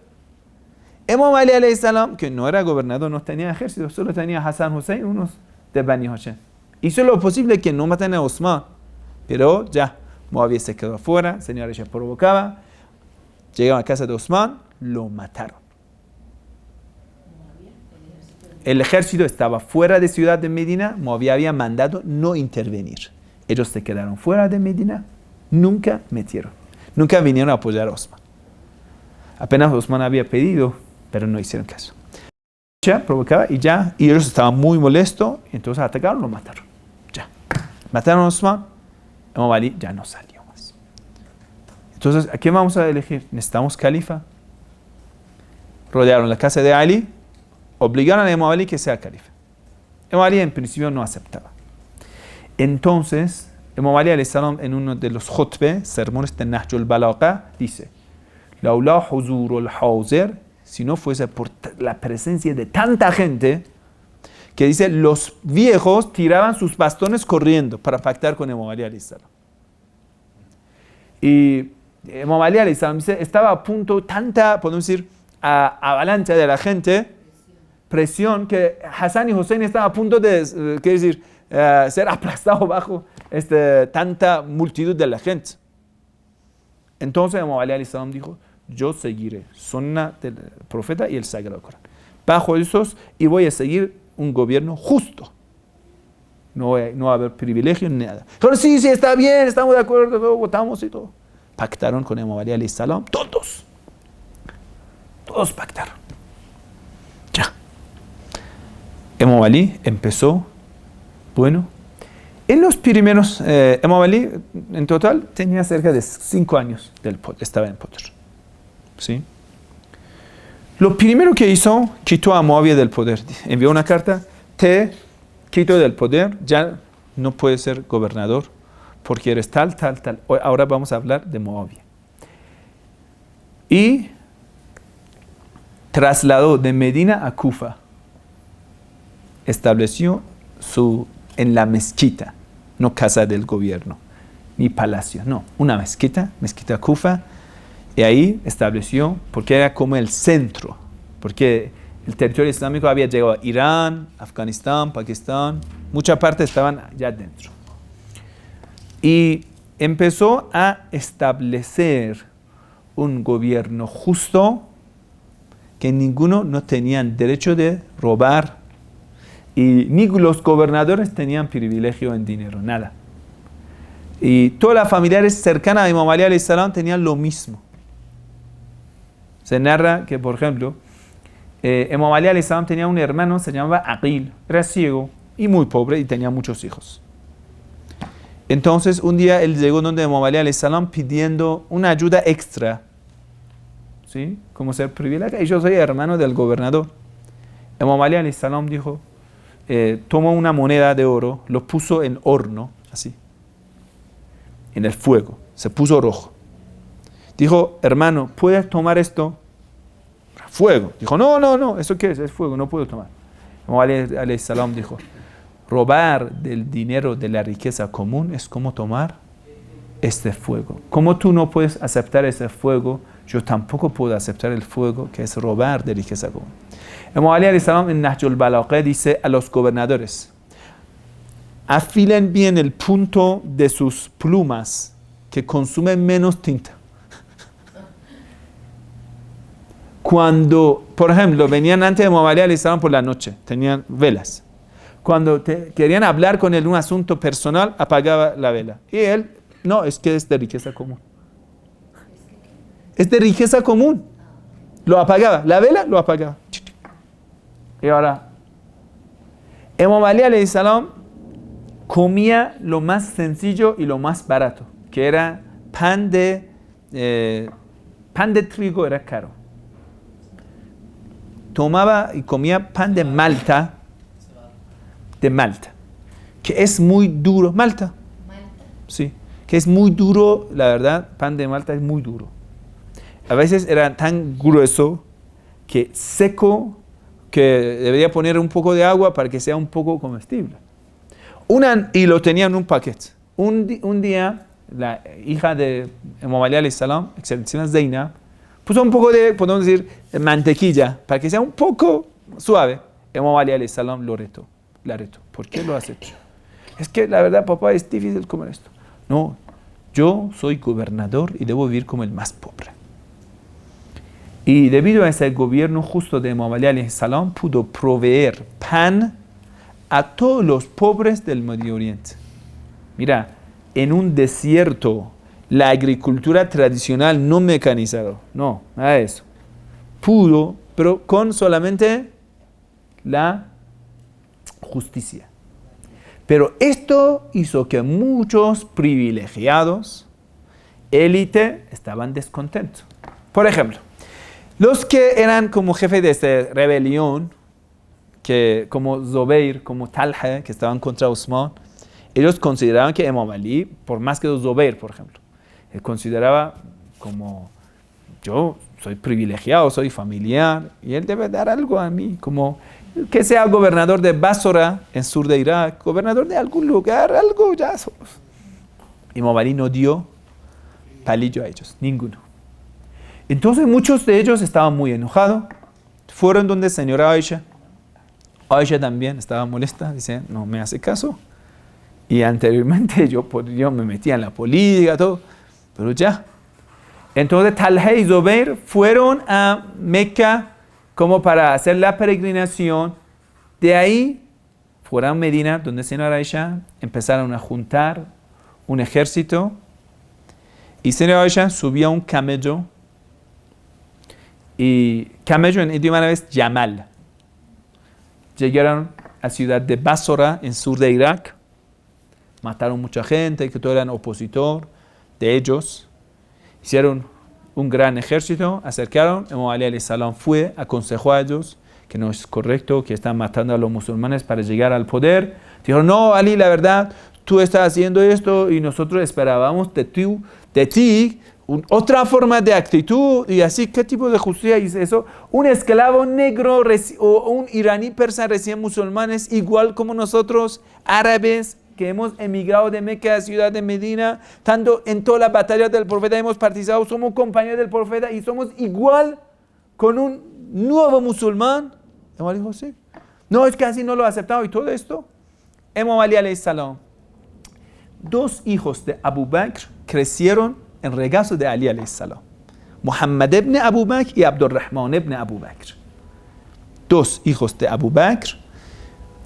Imam Ali alayhi salam, que no era gobernador, no tenía ejército, solo tenía Hassan Hussein, unos de Bani Hashem. Hizo lo posible que no maten a Osman, pero ya, Muawiyah se quedó afuera, señora Aisha provocaba, llegaron a casa de Osman, lo mataron. El ejército estaba fuera de ciudad de Medina, Muawiyah había mandado no intervenir. Ellos se quedaron fuera de Medina, nunca metieron, nunca vinieron a apoyar a Osman. Apenas Osman había pedido, pero no hicieron caso. Ya provocaba y ellos estaban muy molestos, entonces atacaron, lo mataron. Ya. Mataron a Osman, Imam Ali ya no salió más. Entonces, ¿a quién vamos a elegir? Necesitamos califa. Rodearon la casa de Ali, obligaron a Imam Ali que sea califa. Imam Ali en principio no aceptaba. Entonces, Imam Ali alayhi salam en uno de los khutbah, sermones de Nahjul Balagha, dice: laula huzurul hauzer, si no fuese por la presencia de tanta gente, que dice, los viejos tiraban sus bastones corriendo para pactar con Imam Ali alayhi salam. Y Imam Ali alayhi salam dice, estaba a punto, tanta, podemos decir, avalancha de la gente, presión, que Hassan y Hussein estaban a punto de, ser aplastados bajo tanta multitud de la gente. Entonces Imam Ali alayhi salam dijo, yo seguiré sunnah del profeta y el sagrado Corán. Bajo esos, y voy a seguir un gobierno justo. No va a haber privilegios ni nada. Pero sí, está bien, estamos de acuerdo, votamos y todo. Pactaron con Imam Ali alayhi salam, todos pactaron. Ya. Imam Ali empezó, bueno, en los primeros, Imam Ali en total tenía cerca de 5 años estaba en poder. ¿Sí? Lo primero que hizo, quitó a Muawiyah del poder. Envió una carta, te quito del poder, ya no puedes ser gobernador, porque eres tal. Ahora vamos a hablar de Muawiyah. Y trasladó de Medina a Kufa. Estableció en la mezquita, no casa del gobierno, ni palacio, no, una mezquita Kufa. Y ahí estableció, porque era como el centro, porque el territorio islámico había llegado a Irán, Afganistán, Pakistán, muchas partes estaban ya dentro. Y empezó a establecer un gobierno justo, que ninguno no tenían derecho de robar, y ni los gobernadores tenían privilegio en dinero, nada. Y todas las familiares cercanas a Imam Ali alayhi salam tenían lo mismo. Se narra que, por ejemplo, Imam Ali alayhi salam tenía un hermano, se llamaba Aqil, era ciego y muy pobre y tenía muchos hijos. Entonces, un día él llegó donde Imam Ali alayhi salam pidiendo una ayuda extra, ¿sí? Como ser privilegiado. Y yo soy hermano del gobernador. Imam Ali alayhi salam dijo, tomó una moneda de oro, lo puso en horno, así, en el fuego, se puso rojo. Dijo, hermano, ¿puedes tomar esto? Fuego. Dijo, no, ¿eso qué es? Es fuego, no puedo tomar. Imam Ali alayhi salam dijo, robar del dinero de la riqueza común es como tomar este fuego. Como tú no puedes aceptar ese fuego, yo tampoco puedo aceptar el fuego que es robar de riqueza común. Imam Ali alayhi salam en Nahjul Balagha dice a los gobernadores, afilen bien el punto de sus plumas que consumen menos tinta. Cuando, por ejemplo, venían antes de Imam Ali alayhi salam por la noche, tenían velas. Cuando querían hablar con él un asunto personal, apagaba la vela. Y él, no, es que es de riqueza común. Es de riqueza común. Lo apagaba, la vela lo apagaba. Y ahora, Imam Ali alayhi salam comía lo más sencillo y lo más barato, que era pan de trigo, era caro. Tomaba y comía pan de Malta, que es muy duro. Malta. Sí, que es muy duro, la verdad, pan de Malta es muy duro. A veces era tan grueso que seco, que debería poner un poco de agua para que sea un poco comestible. Y lo tenía en un paquete. Un día, la hija de Imam Ali alayhi salam, excelentísima Zainab, puso un poco de, podemos decir, mantequilla, para que sea un poco suave. Imam Ali alayhi salam la retó. ¿Por qué lo has hecho? Es que la verdad, papá, es difícil comer esto. No, yo soy gobernador y debo vivir como el más pobre. Y debido a ese gobierno justo de Imam Ali alayhi salam, pudo proveer pan a todos los pobres del Medio Oriente. Mira, en un desierto, la agricultura tradicional no mecanizada, no, nada de eso. Pudo, pero con solamente la justicia. Pero esto hizo que muchos privilegiados, élite, estaban descontentos. Por ejemplo, los que eran como jefes de esta rebelión, que como Zubair, como Talha, que estaban contra Usman, ellos consideraban que Imam Ali, por más que Zubair, por ejemplo, él consideraba como yo soy privilegiado, soy familiar, y él debe dar algo a mí, como que sea gobernador de Basora, en sur de Irak, gobernador de algún lugar, algo ya somos. Imam Ali no dio palillo a ellos, ninguno. Entonces muchos de ellos estaban muy enojados, fueron donde señora Aisha. Aisha también estaba molesta, dice, no me hace caso. Y anteriormente yo me metía en la política, todo, pero ya. Entonces Talha y Zubair fueron a Meca como para hacer la peregrinación. De ahí fueron a Medina, donde señora Aisha, empezaron a juntar un ejército. Y señora Aisha subió a un camello. Y camello en idioma árabe es Yamal. Llegaron a la ciudad de Basora, en sur de Irak. Mataron mucha gente, que todos eran opositor de ellos. Hicieron un gran ejército, acercaron. Imam Ali alayhi salam fue, aconsejó a ellos que no es correcto, que están matando a los musulmanes para llegar al poder. Dijeron, no, Ali, la verdad, tú estás haciendo esto y nosotros esperábamos de ti otra forma de actitud. Y así, ¿qué tipo de justicia es eso? Un esclavo negro o un iraní persa recién musulmanes, igual como nosotros, árabes, que hemos emigrado de Meca a la ciudad de Medina, tanto en todas las batallas del profeta hemos participado, somos compañeros del profeta y somos igual con un nuevo musulmán. Imam Ali dijo, sí. No, es que así no lo ha aceptado y todo esto. Imam Ali alayhi salam. Dos hijos de Abu Bakr crecieron en regazo de Ali alayhi salam. Muhammad ibn Abu Bakr y Abdurrahman ibn Abu Bakr. Dos hijos de Abu Bakr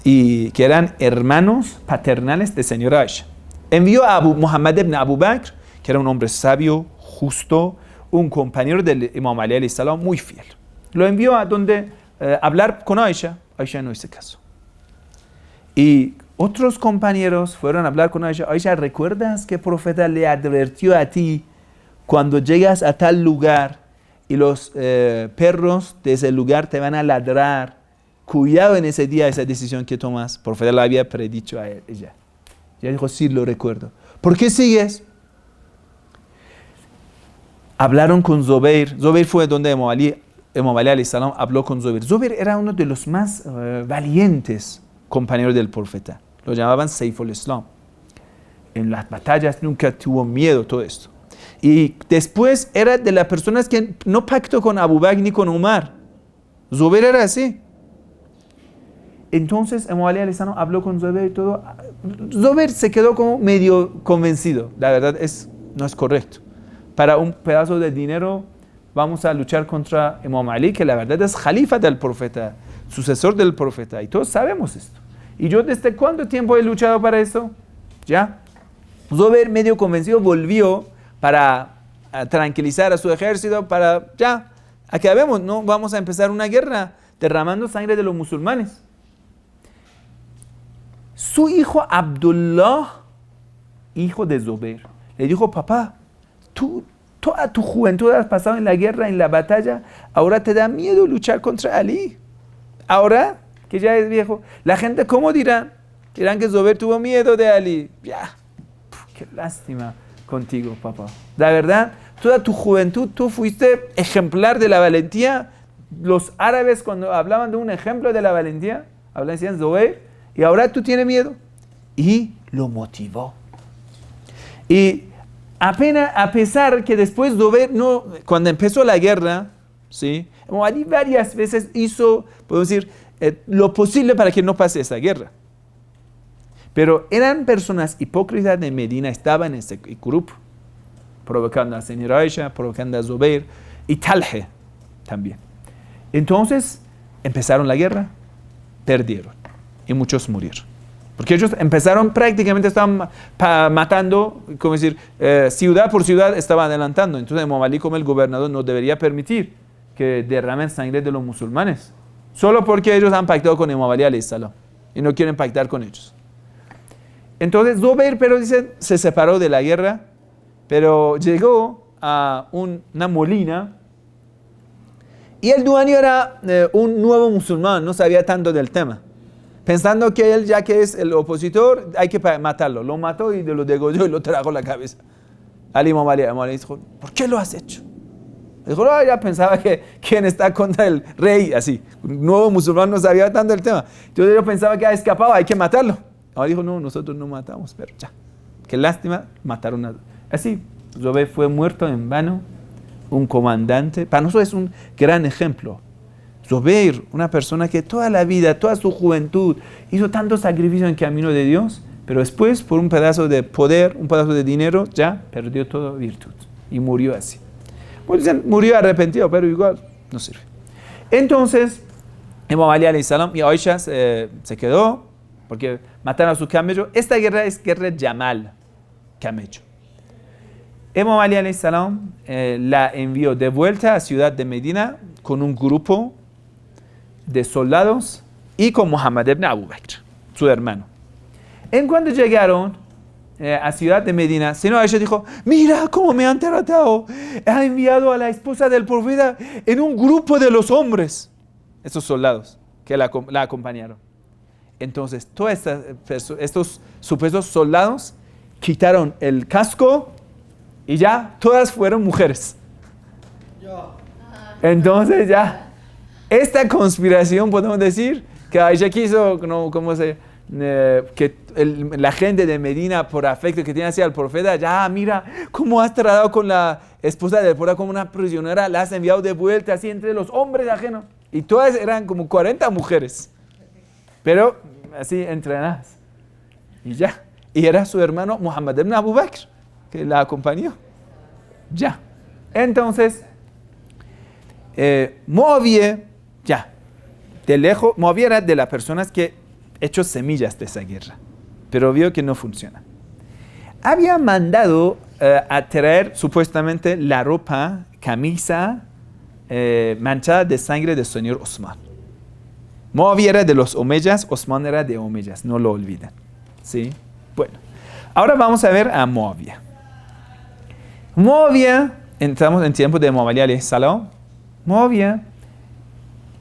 y que eran hermanos paternales de señora Aisha. Envió a Muhammad ibn Abu Bakr, que era un hombre sabio, justo, un compañero del Imam Ali alayhi salam, muy fiel. Lo envió a donde hablar con Aisha. Aisha no hizo caso. Y otros compañeros fueron a hablar con Aisha. Aisha, ¿recuerdas que el profeta le advirtió a ti cuando llegas a tal lugar y los perros de ese lugar te van a ladrar? Cuidado en ese día, esa decisión que tomas. El profeta lo había predicho a ella. Ella dijo, sí, lo recuerdo. ¿Por qué sigues? Hablaron con Zubair. Zubair fue donde Imam Ali alayhi salam habló con Zubair. Zubair era uno de los más valientes compañeros del profeta. Lo llamaban Saiful Islam. En las batallas nunca tuvo miedo, todo esto. Y después era de las personas que no pactó con Abu Bakr ni con Umar. Zubair era así. Entonces Imam Ali alayhi salam habló con Zubair y todo. Zubair se quedó como medio convencido. La verdad no es correcto. Para un pedazo de dinero vamos a luchar contra Imam Ali, que la verdad es jalifa del profeta, sucesor del profeta. Y todos sabemos esto. ¿Y yo desde cuánto tiempo he luchado para eso? Ya. Zubair medio convencido volvió para tranquilizar a su ejército, para ya, acabemos, no vamos a empezar una guerra derramando sangre de los musulmanes. Su hijo Abdullah, hijo de Zubair, le dijo, papá, tú toda tu juventud has pasado en la guerra, en la batalla, ahora te da miedo luchar contra Ali. Ahora que ya es viejo, la gente ¿cómo dirán? Dirán que Zubair tuvo miedo de Ali. Ya, qué lástima contigo, papá. La verdad, toda tu juventud tú fuiste ejemplar de la valentía. Los árabes cuando hablaban de un ejemplo de la valentía, decían Zubair, y ahora tú tienes miedo. Y lo motivó. Y apenas, a pesar que después Zubair, cuando empezó la guerra, ¿sí? Ali varias veces hizo, podemos decir, lo posible para que no pase esa guerra. Pero eran personas hipócritas de Medina, estaban en ese grupo, provocando a señora Aisha, provocando a Zubair y Talha también. Entonces empezaron la guerra, perdieron y muchos murieron. Porque ellos empezaron prácticamente, estaban matando, como decir, ciudad por ciudad estaban adelantando. Entonces Imam Ali, como el gobernador, no debería permitir que derramen sangre de los musulmanes. Solo porque ellos han pactado con Imam Ali alayhi salam y no quieren pactar con ellos. Entonces Zubair, pero dice, se separó de la guerra, pero llegó a una molina y el dueño era un nuevo musulmán, no sabía tanto del tema. Pensando que él, ya que es el opositor, hay que matarlo. Lo mató y lo degolló y lo trajo la cabeza. Imam Ali dijo, ¿por qué lo has hecho? Dijo, no, ya pensaba que quién está contra el rey, así. Un nuevo musulmán no sabía tanto el tema. Entonces yo pensaba que ha escapado, hay que matarlo. Ahora dijo, no, nosotros no matamos, pero ya. Qué lástima, mataron a... Así, Zubayr fue muerto en vano, un comandante. Para nosotros es un gran ejemplo. Zubayr, una persona que toda la vida, toda su juventud, hizo tanto sacrificio en camino de Dios, pero después, por un pedazo de poder, un pedazo de dinero, ya perdió toda virtud y murió así. Pues murió arrepentido, pero igual no sirve. Entonces, Imam Ali alayhi salam y Aisha se quedó porque mataron a su camello. Esta guerra es guerra Jamal, camello. Imam Ali alayhi salam la envió de vuelta a ciudad de Medina con un grupo de soldados y con Muhammad ibn Abu Bakr, su hermano. En cuando llegaron a ciudad de Medina, señor Aisha dijo, mira cómo me han tratado. Ha enviado a la esposa del profeta en un grupo de los hombres, esos soldados que la acompañaron. Entonces, todos estos supuestos soldados quitaron el casco y ya todas fueron mujeres. Entonces ya, esta conspiración podemos decir que Aisha quiso, que la gente de Medina, por afecto que tiene hacia el profeta, ya mira cómo has tratado con la esposa del profeta como una prisionera, la has enviado de vuelta así entre los hombres ajenos. Y todas eran como 40 mujeres, pero así entrenadas. Y ya, y era su hermano Muhammad ibn Abu Bakr, que la acompañó. Ya, entonces, Muawiyah, ya, de lejos, Muawiyah era de las personas que echó semillas de esa guerra, pero vio que no funciona. Había mandado a traer supuestamente la ropa, camisa, manchada de sangre del señor Osman. Muawiyah era de los Omeyas, Osman era de Omeyas, no lo olviden. ¿Sí? Bueno, ahora vamos a ver a Muawiyah. Muawiyah, entramos en tiempo de Muawiyah alayhi salam. Muawiyah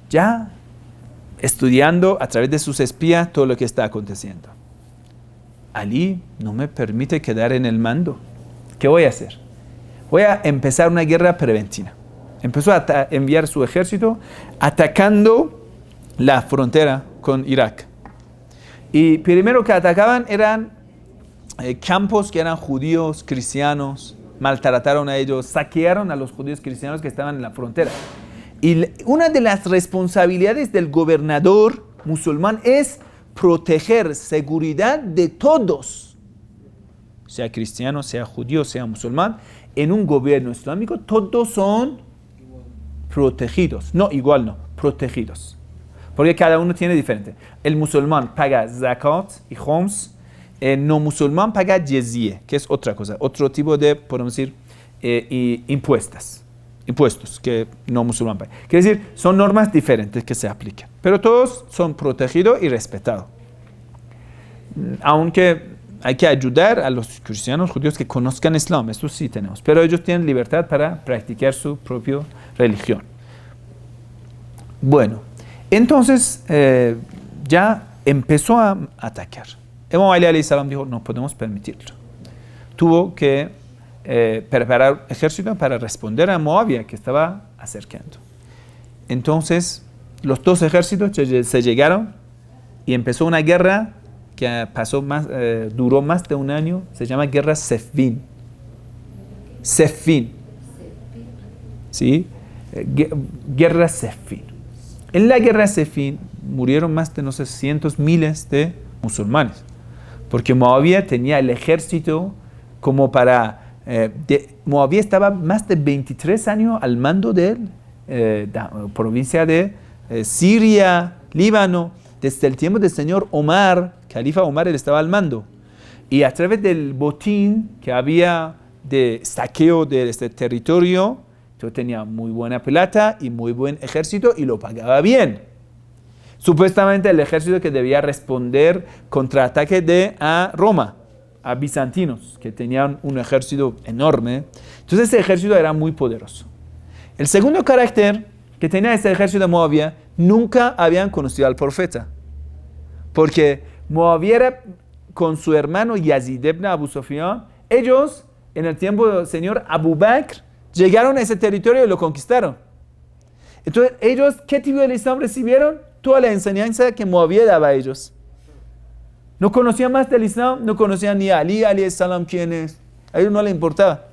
ya estudiando a través de sus espías todo lo que está aconteciendo. Ali no me permite quedar en el mando. ¿Qué voy a hacer? Voy a empezar una guerra preventiva. Empezó a enviar su ejército atacando la frontera con Irak. Y primero que atacaban eran campos que eran judíos, cristianos, maltrataron a ellos, saquearon a los judíos cristianos que estaban en la frontera. Y una de las responsabilidades del gobernador musulmán es proteger seguridad de todos, sea cristiano, sea judío, sea musulmán. En un gobierno islámico todos son protegidos. No, igual no, protegidos. Porque cada uno tiene diferente. El musulmán paga zakat y khoms. El no musulmán paga jizye, que es otra cosa, otro tipo de, podemos decir, impuestos que no musulmán paga. Quiere decir, son normas diferentes que se aplican. Pero todos son protegidos y respetados. Aunque hay que ayudar a los cristianos judíos que conozcan Islam, eso sí tenemos. Pero ellos tienen libertad para practicar su propia religión. Bueno, entonces ya empezó a atacar. Imam Ali alayhi salam dijo, no podemos permitirlo. Tuvo que preparar ejército para responder a Muawiyah que estaba acercando. Entonces, los dos ejércitos se llegaron y empezó una guerra que duró más de un año. Se llama Guerra Siffin. Siffin. ¿Sí? Guerra Siffin. En la Guerra Siffin murieron más de, no sé, cientos, miles de musulmanes. Porque Muawiyah tenía el ejército como para... Muawiyah estaba más de 23 años al mando de la provincia de Siria, Líbano, desde el tiempo del señor Omar, califa Omar, él estaba al mando. Y a través del botín que había de saqueo de este territorio, yo tenía muy buena plata y muy buen ejército y lo pagaba bien. Supuestamente el ejército que debía responder contra ataque a Roma, a bizantinos, que tenían un ejército enorme. Entonces ese ejército era muy poderoso. El segundo carácter que tenía ese ejército de Muawiyah, nunca habían conocido al profeta. Porque Muawiyah era con su hermano Yazid ibn Abu Sufyan, ellos en el tiempo del señor Abu Bakr llegaron a ese territorio y lo conquistaron. Entonces, ellos, ¿qué tipo de Islam recibieron? Toda la enseñanza que Muawiyah daba a ellos. No conocían más del Islam, no conocían ni a Ali alayhi salam quién es. A ellos no les importaba.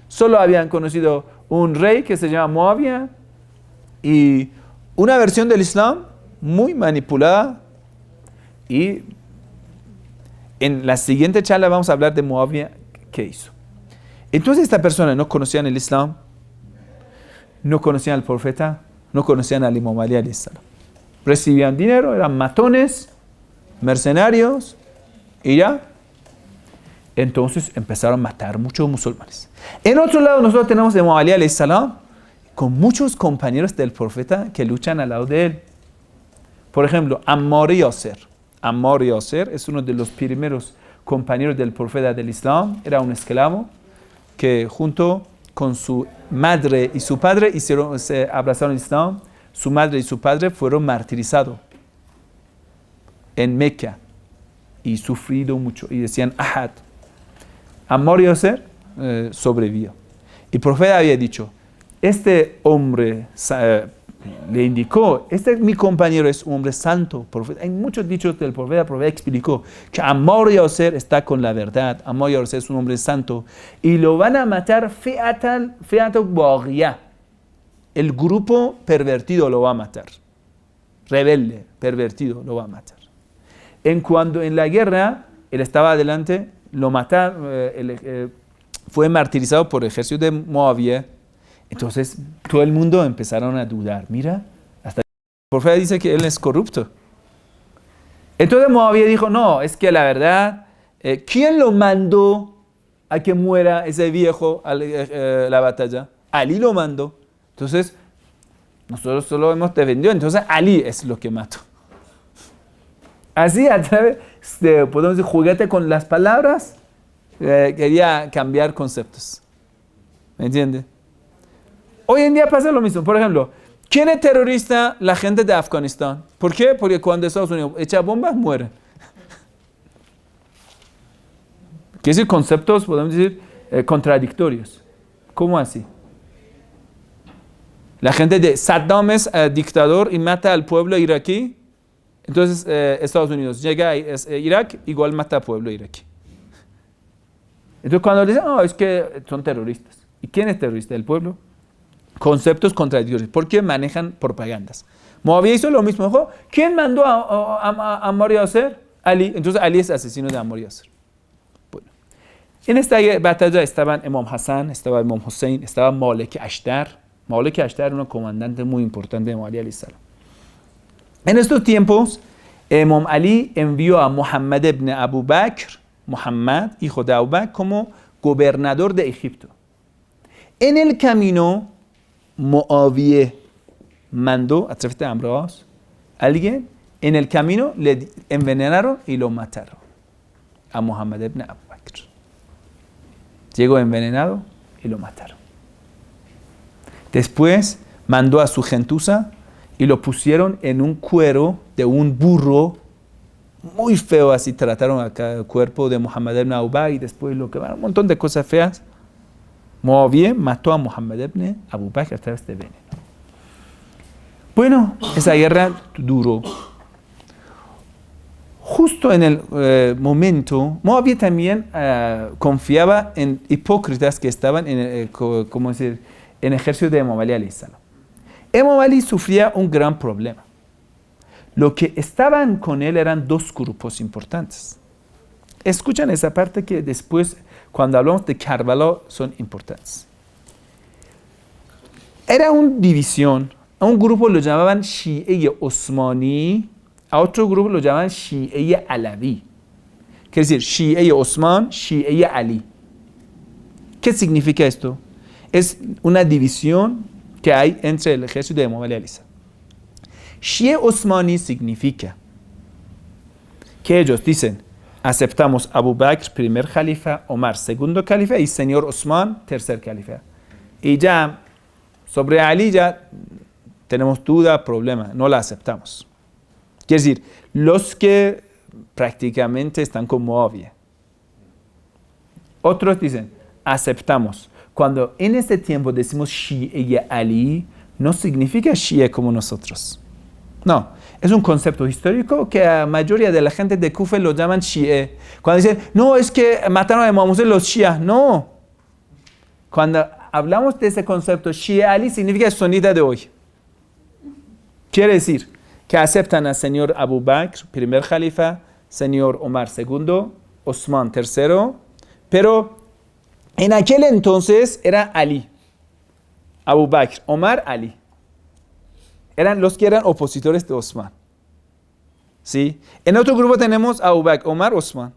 Solo habían conocido un rey que se llama Muawiyah y una versión del Islam muy manipulada. Y en la siguiente charla vamos a hablar de Muawiyah, qué hizo. Entonces esta persona no conocían el Islam, no conocían al profeta, no conocían al Imam Ali alayhi salam. Recibían dinero, eran matones, mercenarios y ya. Entonces empezaron a matar muchos musulmanes. En otro lado nosotros tenemos a Imam Ali alayhi salam con muchos compañeros del profeta que luchan al lado de él. Por ejemplo, Ammar Yasir. Ammar Yasir es uno de los primeros compañeros del profeta del Islam. Era un esclavo que junto con su madre y su padre se abrazaron el Islam. Su madre y su padre fueron martirizados en Meca y sufrido mucho. Y decían, Ahad. Ammar Yasir sobrevivió. El profeta había dicho, este hombre le indicó, mi compañero es un hombre santo. Profeta. Hay muchos dichos del profeta. El profeta explicó que Ammar Yasir está con la verdad. Ammar Yasir es un hombre santo. Y lo van a matar fi'at baghiyah. El grupo pervertido lo va a matar. Rebelde, pervertido, lo va a matar. Cuando en la guerra, él estaba adelante, lo mataron, fue martirizado por el ejército de Muawiyah. Entonces, todo el mundo empezaron a dudar. Mira, hasta el profeta dice que él es corrupto. Entonces Muawiyah dijo, no, es que la verdad, ¿quién lo mandó a que muera ese viejo a la batalla? Ali lo mandó. Entonces, nosotros solo hemos defendido. Entonces, Ali es lo que mató. Así, a través de, podemos decir, juguete con las palabras, quería cambiar conceptos. ¿Me entiende? Hoy en día pasa lo mismo. Por ejemplo, ¿quién es terrorista? La gente de Afganistán. ¿Por qué? Porque cuando Estados Unidos echa bombas, mueren. Quiere decir conceptos, podemos decir, contradictorios. ¿Cómo así? La gente de Saddam es dictador y mata al pueblo iraquí. Entonces Estados Unidos llega a Irak, igual mata al pueblo iraquí. Entonces cuando dicen, no, es que son terroristas. ¿Y quién es terrorista? ¿El pueblo? Conceptos contradictorios, porque manejan propagandas. Muawiyah hizo lo mismo. Dijo, ¿quién mandó a Ammar Yasir? Ali. Entonces Ali es asesino de Ammar Yasir. Bueno. En esta batalla estaban Imam Hassan, estaba Imam Hussein, estaba Malik Ashtar. Malik Ashtar era un comandante muy importante de Imam Ali alayhi salam. En estos tiempos, Imam Ali envió a Muhammad ibn Abu Bakr, Muhammad, hijo de Abu Bakr, como gobernador de Egipto. En el camino, Muawiyah mandó a través de Ambrose alguien. En el camino le envenenaron y lo mataron a Muhammad ibn Abu Bakr. Llegó envenenado y lo mataron. Después mandó a su gentuza y lo pusieron en un cuero de un burro muy feo. Así trataron acá el cuerpo de Muhammad ibn Abu Bakr y después lo quemaron. Un montón de cosas feas. Muawiyah mató a Muhammad ibn Abu Bakr a través de veneno. Bueno, esa guerra duró. Justo en el momento, Muawiyah también confiaba en hipócritas que estaban en el ejército de Imam Ali alayhi salam. Imam Ali sufría un gran problema. Lo que estaban con él eran dos grupos importantes. Escuchan esa parte que después, cuando hablamos de Karbala, son importantes. Era una división. A un grupo lo llamaban Shi'iyya Osmani, a otro grupo lo llamaban Shi'iyya Alawi. Quiere decir Shi'iyya Osman, Shi'iyya Ali. ¿Qué significa esto? Es una división que hay entre el ejército de Imam Ali alayhi salam. Shi'a Osmani significa que ellos dicen, aceptamos Abu Bakr, primer califa, Omar, segundo califa, y señor Osman, tercer califa. Y ya, sobre Ali ya tenemos duda, problema, no la aceptamos. Quiere decir, los que prácticamente están con Muawiyah. Otros dicen, aceptamos Cuando en este tiempo decimos Shia Ali, no significa Shia como nosotros. No, es un concepto histórico que la mayoría de la gente de Kufa lo llaman Shia. Cuando dicen, no, es que mataron a Imam Hussein los Shia. No. Cuando hablamos de ese concepto, Shia Ali significa sunita de hoy. Quiere decir que aceptan al señor Abu Bakr, primer califa, señor Omar segundo, Osman tercero, pero en aquel entonces era Ali, Abu Bakr, Omar, Ali. Eran los que eran opositores de Osman. ¿Sí? En otro grupo tenemos Abu Bakr, Omar, Osman.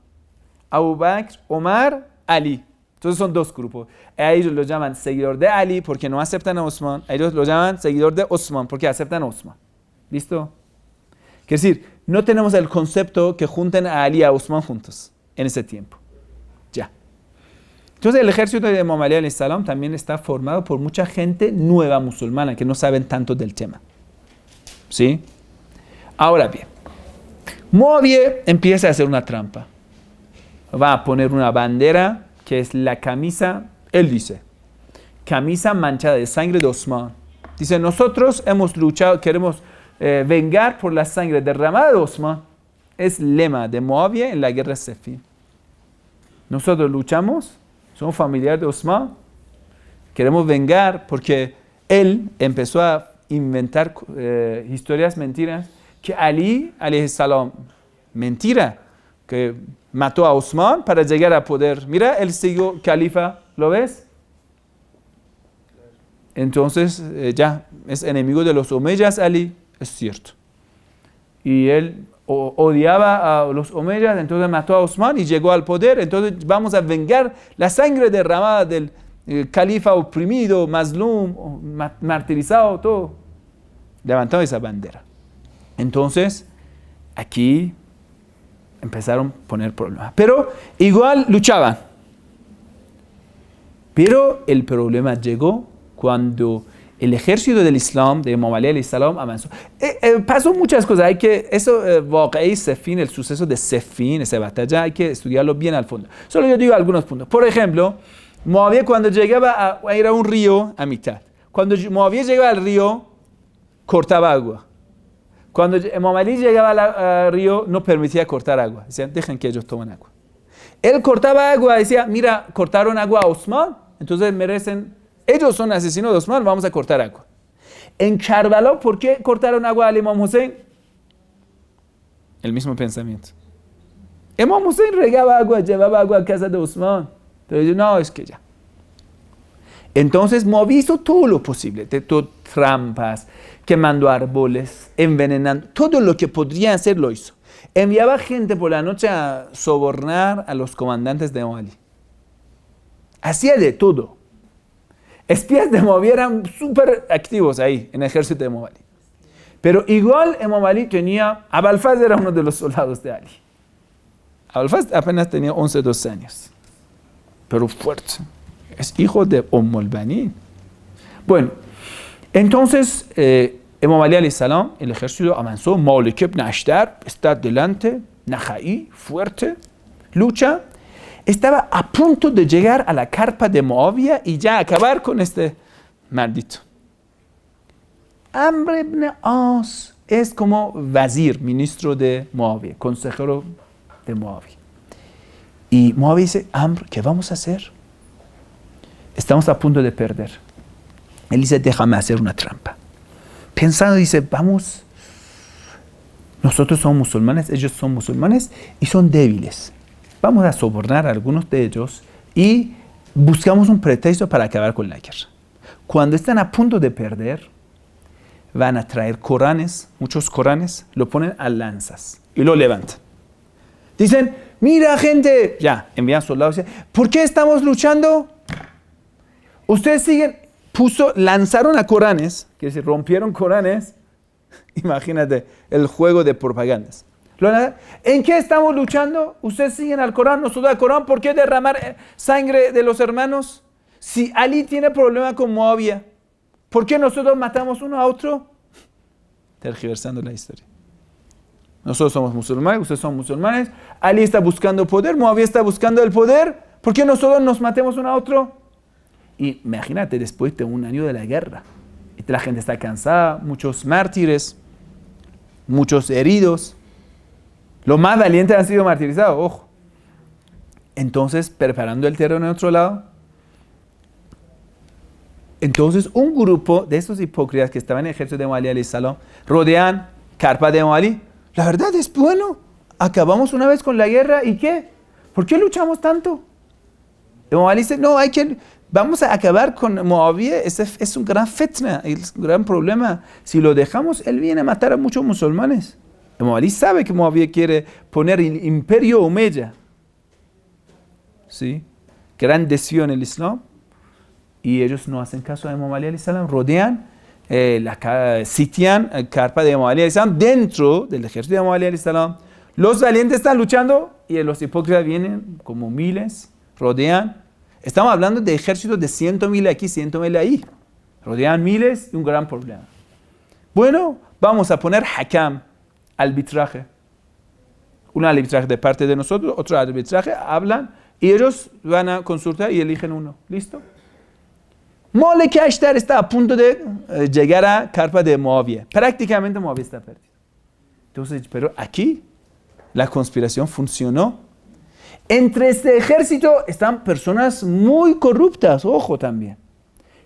Abu Bakr, Omar, Ali. Entonces son dos grupos. A ellos los llaman seguidor de Ali porque no aceptan a Osman. A ellos los llaman seguidor de Osman porque aceptan a Osman. ¿Listo? Quiere decir, no tenemos el concepto que junten a Ali y a Osman juntos en ese tiempo. Ya. Entonces el ejército de Imam Ali alayhi salam también está formado por mucha gente nueva musulmana que no saben tanto del tema. ¿Sí? Ahora bien, Muawiyah empieza a hacer una trampa. Va a poner una bandera que es la camisa, él dice, camisa manchada de sangre de Osman. Dice, nosotros hemos luchado, queremos vengar por la sangre derramada de Osman. Es lema de Muawiyah en la guerra de Siffin. Nosotros luchamos, somos familiares de Osman, queremos vengar porque él empezó a inventar historias mentiras, que Ali, alayhi salam, mentira, que mató a Osman para llegar a poder. Mira, él siguió califa, ¿lo ves? Entonces ya es enemigo de los omeyas Ali, es cierto. Y él odiaba a los omeyas, entonces mató a Osman y llegó al poder. Entonces vamos a vengar la sangre derramada del califa oprimido, mazlum, martirizado, todo. Levantó esa bandera. Entonces, aquí empezaron a poner problemas. Pero igual luchaban. Pero el problema llegó cuando el ejército del Islam, de Imam Ali alayhi salam, avanzó. Pasó muchas cosas. Siffin, el suceso de Siffin, esa batalla, hay que estudiarlo bien al fondo. Solo yo digo algunos puntos. Por ejemplo, Muawiyah cuando llegaba a ir a un río a mitad. Cuando Muawiyah llegaba al río, cortaba agua. Cuando Imam Ali llegaba al río, no permitía cortar agua. Decían, dejen que ellos tomen agua. Él cortaba agua, decía, mira, cortaron agua a Osman, entonces merecen, ellos son asesinos de Osman, vamos a cortar agua. En Karbala, ¿por qué cortaron agua al Imam Hussein? El mismo pensamiento. Imam Hussein regaba agua, llevaba agua a casa de Osman. Pero yo, no, es que ya. Entonces Muawiyah hizo todo lo posible, trampas, quemando árboles, envenenando, todo lo que podría hacer lo hizo. Enviaba gente por la noche a sobornar a los comandantes de Imam Ali. Hacía de todo. Espías de Muawiyah eran súper activos ahí, en el ejército de Imam Ali. Pero igual Imam Ali tenía, Abu al-Faz era uno de los soldados de Ali. Abu al-Faz apenas tenía 11, 12 años. Pero fuerte. Es hijo de al-Banin. Bueno, entonces Imam Ali alayhi salam, el ejército avanzó. Malik ibn Ashdar está delante, Najaí, fuerte, lucha. Estaba a punto de llegar a la carpa de Muawiyah y ya acabar con este maldito. Amr ibn As es como vazir, ministro de Muawiyah, consejero de Muawiyah. Y Muawiyah dice, Amr, ¿qué vamos a hacer? Estamos a punto de perder. Él dice, déjame hacer una trampa. Pensando, dice, vamos, nosotros somos musulmanes, ellos son musulmanes y son débiles. Vamos a sobornar a algunos de ellos y buscamos un pretexto para acabar con la guerra. Cuando están a punto de perder, van a traer Coranes, muchos Coranes, lo ponen a lanzas y lo levantan. Dicen, mira gente, ya, envían soldados, ¿por qué estamos luchando? Ustedes siguen, lanzaron a Coranes, quiere decir, rompieron Coranes. Imagínate el juego de propagandas. ¿En qué estamos luchando? Ustedes siguen al Corán, nosotros al Corán. ¿Por qué derramar sangre de los hermanos? Si Ali tiene problema con Muawiyah, ¿por qué nosotros matamos uno a otro? Tergiversando la historia. Nosotros somos musulmanes, ustedes son musulmanes. Ali está buscando poder, Muawiyah está buscando el poder. ¿Por qué nosotros nos matemos uno a otro? Y imagínate, después de un año de la guerra, y la gente está cansada, muchos mártires, muchos heridos. Los más valientes han sido martirizados, ojo. Entonces, preparando el terreno en otro lado, entonces un grupo de estos hipócritas que estaban en el ejército de Muhammad alayhi salam rodean carpa de Muhammad. La verdad es bueno, acabamos una vez con la guerra y ¿qué? ¿Por qué luchamos tanto? Y Muhammad dice, no, vamos a acabar con Muawiyah, es un gran fitna, es un gran problema. Si lo dejamos, él viene a matar a muchos musulmanes. Y Muhammad sabe que Muawiyah quiere poner el imperio omeya. ¿Sí? Gran desvío en el Islam. Y ellos no hacen caso de Muhammad alayhi salam, rodean, sitian carpa de Muhammad alayhi salam dentro del ejército de Muhammad alayhi salam. Los valientes están luchando y los hipócritas vienen como miles, rodean. Estamos hablando de ejércitos de 100.000 aquí, 100.000 ahí. Rodean miles y un gran problema. Bueno, vamos a poner hakam, arbitraje. Un arbitraje de parte de nosotros, otro arbitraje, hablan y ellos van a consultar y eligen uno. ¿Listo? Malik Ashtar está a punto de llegar a carpa de Muawiyah. Prácticamente Muawiyah está perdido. Entonces, pero aquí la conspiración funcionó. Entre este ejército están personas muy corruptas, ojo también.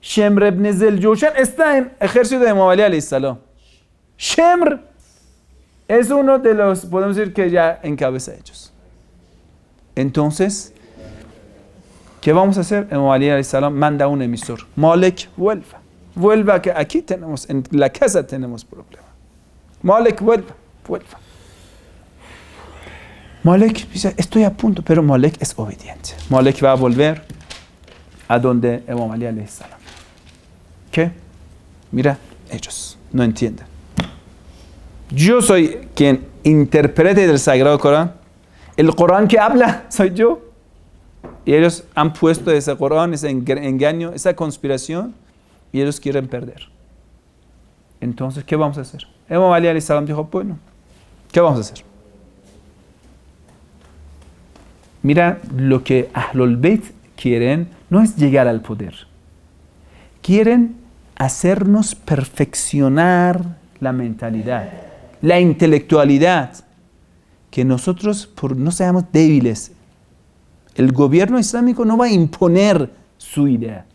Shemr ibn Zeljoshan está en el ejército de Muawiyah alayhi salam. Shemr es uno de los, podemos decir que ya encabeza ellos. Entonces, ¿qué vamos a hacer? Muawiyah alayhi salam manda un emisor. Malik, vuelva que aquí tenemos, en la casa tenemos problema. Malik, vuelva. Malik dice, estoy a punto, pero Malik es obediente. Malik va a volver a donde Muhammad alayhi salam. ¿Qué? Mira, ellos no entienden. Yo soy quien interprete del Sagrado Corán. El Corán que habla soy yo. Y ellos han puesto ese Corán, ese engaño, esa conspiración, y ellos quieren perder. Entonces, ¿qué vamos a hacer? Muhammad alayhi salam dijo, bueno, ¿qué vamos a hacer? Mira, lo que Ahlul Bayt quieren no es llegar al poder. Quieren hacernos perfeccionar la mentalidad, la intelectualidad, que nosotros no seamos débiles. El gobierno islámico no va a imponer su idea.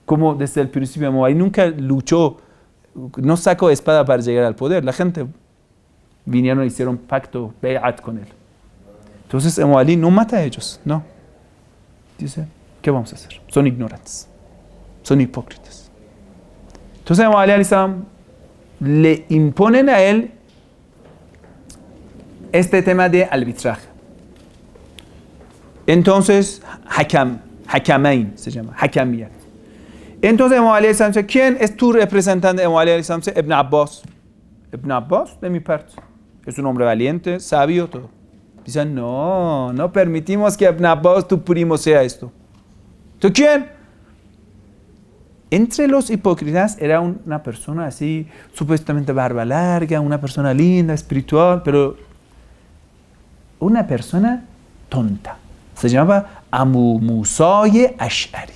Como desde el principio, Muawiyah nunca luchó, no sacó espada para llegar al poder. La gente vinieron y hicieron pacto, bay'at con él. Entonces, Muawiyah no mata a ellos, no. Dice, ¿qué vamos a hacer? Son ignorantes, son hipócritas. Entonces, Muawiyah alayhi salam le imponen a él este tema de arbitraje. Entonces, hakamain se llama, hakamiyat. Entonces, Muawiyah alayhi salam dice, ¿quién es tu representante? Muawiyah alayhi salam dice, Ibn Abbas. Ibn Abbas, de mi parte. Es un hombre valiente, sabio, todo. Dicen, no permitimos que Ibn Abbas, tu primo, sea esto. ¿Tú quién? Entre los hipócritas era una persona así, supuestamente barba larga, una persona linda, espiritual, pero una persona tonta. Se llamaba Abu Musayyib Ash'ari.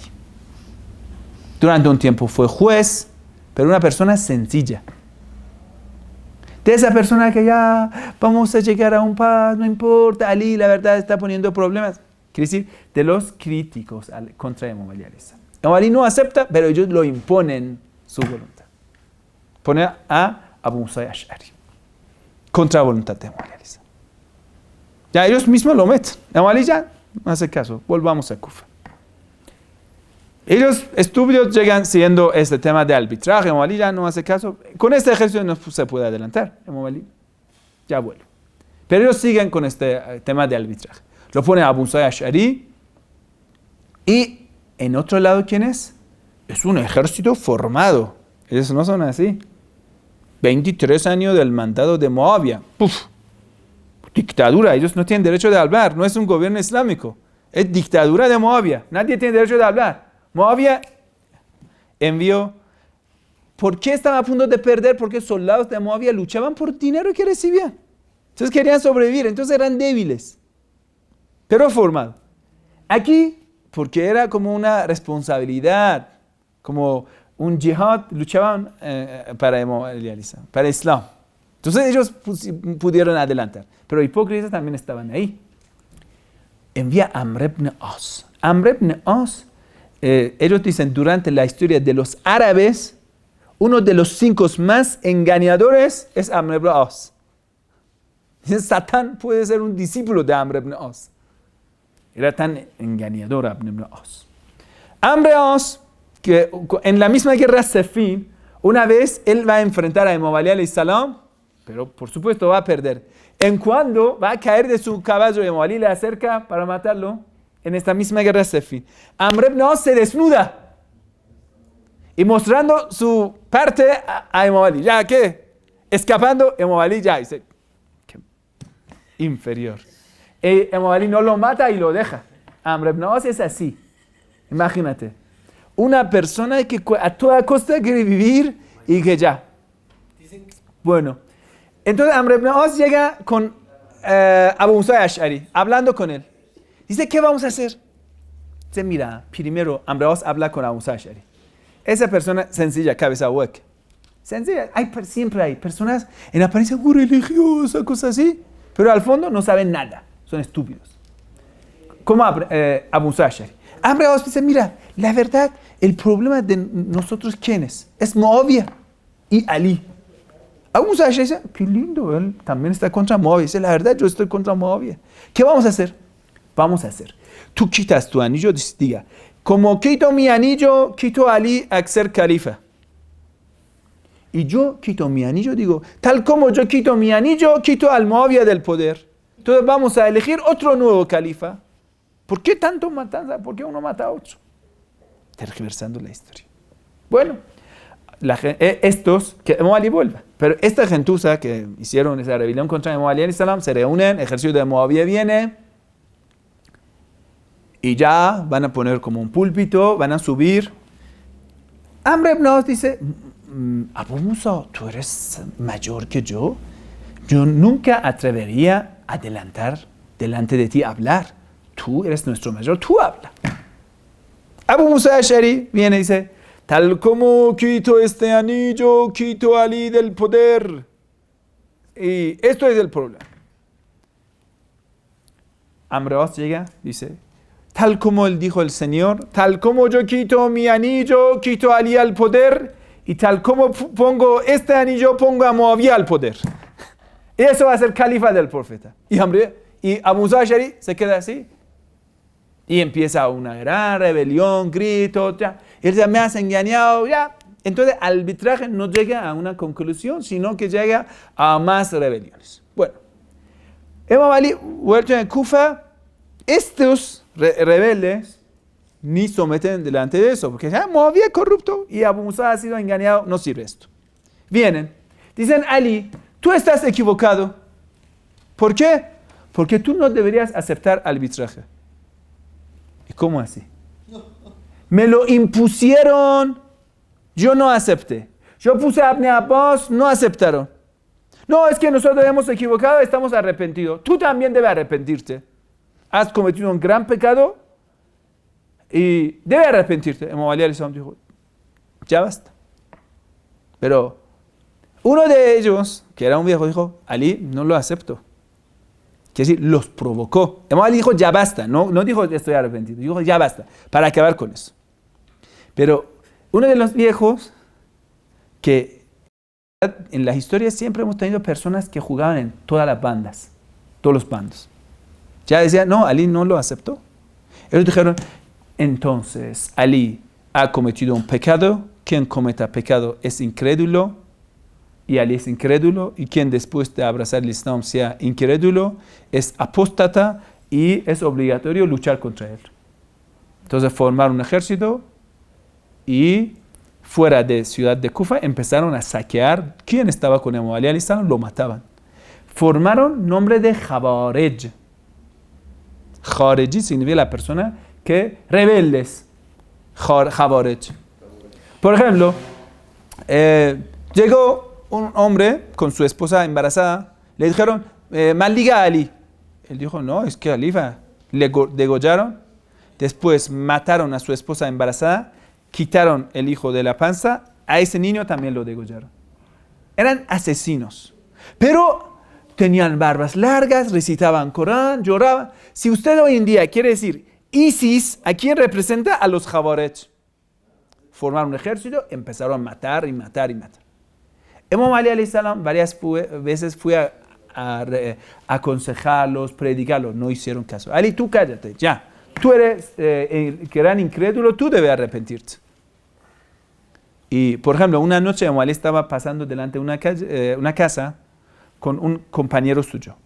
Durante un tiempo fue juez, pero una persona sencilla. De esa persona que ya vamos a llegar a un paz, no importa, Ali la verdad está poniendo problemas. Quiere decir, de los críticos contra Muhammad alayhi salam. Muhammad no acepta, pero ellos lo imponen su voluntad. Ponen a Abu Musayyib Ash'ari contra la voluntad de Muhammad alayhi salam. Ya ellos mismos lo meten. Muhammad ya no hace caso, volvamos a Kufa. Ellos estúpidos llegan siguiendo este tema de arbitraje. Muhammad ya no hace caso. Con este ejercicio no se puede adelantar. Muhammad ya vuelve. Pero ellos siguen con este tema de arbitraje. Lo pone Abu Musayyib Ash'ari. Y en otro lado, ¿quién es? Es un ejército formado. Ellos no son así. 23 años del mandato de Muawiyah. Dictadura. Ellos no tienen derecho de hablar. No es un gobierno islámico. Es dictadura de Muawiyah. Nadie tiene derecho de hablar. Muawiyah envió. ¿Por qué estaban a punto de perder? Porque soldados de Muawiyah luchaban por dinero que recibían. Entonces querían sobrevivir. Entonces eran débiles. Pero formados. Aquí porque era como una responsabilidad, como un jihad, luchaban para para Islam. Entonces ellos pudieron adelantar, pero hipócritas también estaban ahí. Envía a Amr ibn As. Amr ibn As, ellos dicen, durante la historia de los árabes, uno de los 5 más engañadores es Amr ibn As. Satán puede ser un discípulo de Amr ibn As. Era tan engañador Amr ibn As. Amr ibn As, que en la misma guerra Sefín, una vez él va a enfrentar a Imam Ali alayhi salam, pero por supuesto va a perder. En cuando va a caer de su caballo, Imam Ali le acerca para matarlo, en esta misma guerra Sefín. Amr ibn As se desnuda y mostrando su parte a Imam Ali. ¿Ya qué? Escapando, Imam Ali ya dice, ¿qué? Inferior. Imam Ali no lo mata y lo deja. Amr ibn As es así. Imagínate. Una persona que a toda costa quiere vivir y que ya. Bueno. Entonces Amr ibn As llega con Abu Musa al-Ash'ari, hablando con él. Dice, ¿qué vamos a hacer? Dice, mira, primero Amr ibn As habla con Abu Musa al-Ash'ari. Esa persona sencilla, cabeza hueca. Sencilla, siempre hay personas en apariencia muy religiosa, cosas así, pero al fondo no saben nada, son estúpidos. Como Abu Musa al-Ash'ari. Amr ibn As dice, mira, la verdad, el problema de nosotros, ¿quién es? Es Muawiyah y Ali. Abu Musa al-Ash'ari dice, qué lindo, él también está contra Muawiyah. Dice, la verdad, yo estoy contra Muawiyah. ¿Qué vamos a hacer? Vamos a hacer. Tú quitas tu anillo, diga, como quito mi anillo, quito a Ali a ser califa. Y yo quito mi anillo, digo, tal como yo quito mi anillo, quito al Muawiyah del poder. Entonces vamos a elegir otro nuevo califa. ¿Por qué tanto matanza? ¿Por qué uno mata a otro? Tergiversando la historia. Bueno, estos, que Imam Ali vuelva, pero esta gentuza que hicieron esa rebelión contra Imam Ali alayhi salam, se reúnen, el ejército de Muawiyah viene, y ya van a poner como un púlpito, van a subir. Amr ibn As dice, Abu Musa, tú eres mayor que yo nunca atrevería a adelantar delante de ti a hablar. Tú eres nuestro mayor, tú habla. Abu Musa al-Ash'ari viene y dice, tal como quito este anillo, quito a Ali del poder. Y esto es el problema. Amr ibn As llega, dice, tal como él dijo el Señor, tal como yo quito mi anillo, quito a Ali al poder, y tal como pongo este anillo, pongo a Muawiyah al poder. Y eso va a ser califa del profeta. Y Abu Musa al-Ash'ari se queda así. Y empieza una gran rebelión, gritos, ya. Él dice, me has engañado, ya. Entonces, el arbitraje no llega a una conclusión, sino que llega a más rebeliones. Bueno, Imam Ali, vuelto en Kufa, estos rebeldes ni someten delante de eso, porque Muawiyah es corrupto y Abu Musa ha sido engañado, no sirve esto. Vienen, dicen, Ali, tú estás equivocado. ¿Por qué? Porque tú no deberías aceptar arbitraje. ¿Y cómo así? Me lo impusieron, yo no acepté. Yo puse a Ibn Abbas, no aceptaron. No, es que nosotros hemos equivocado, estamos arrepentidos. Tú también debes arrepentirte. Has cometido un gran pecado y debes arrepentirte. Imam Ali alayhi salam dijo, ya basta. Pero uno de ellos, que era un viejo, dijo, Ali, no lo acepto. Quiere decir, los provocó. Imam Ali dijo, ya basta. No dijo, estoy arrepentido. Dijo, ya basta, para acabar con eso. Pero uno de los viejos, que en la historia siempre hemos tenido personas que jugaban en todas las bandas, todos los bandos. Ya decía, no, Ali no lo aceptó. Ellos dijeron, entonces, Ali ha cometido un pecado. Quien cometa pecado es incrédulo. Y Ali es incrédulo. Y quien después de abrazar el Islam sea incrédulo es apóstata. Y es obligatorio luchar contra él. Entonces formaron un ejército. Y fuera de ciudad de Kufa empezaron a saquear. Quien estaba con Imam Ali alayhi salam lo mataban. Formaron nombre de Khawarij. Khariji significa la persona que rebeldes. Khawarij. Por ejemplo, llegó un hombre con su esposa embarazada. Le dijeron, maldiga a Ali. Él dijo, no, es que Ali le degollaron. después mataron a su esposa embarazada, quitaron el hijo de la panza, a ese niño también lo degollaron. Eran asesinos, pero tenían barbas largas, recitaban Corán, lloraban. Si usted hoy en día quiere decir ISIS, ¿a quién representa? A los Jawarech. Formaron un ejército, empezaron a matar y matar y matar. Imam Ali alayhi salam varias veces fue a aconsejarlos, predicarlos, no hicieron caso. Ali, tú cállate, ya. Tú eres el gran incrédulo, tú debes arrepentirte. Y, por ejemplo, una noche Imam Ali estaba pasando delante de una casa con un compañero suyo.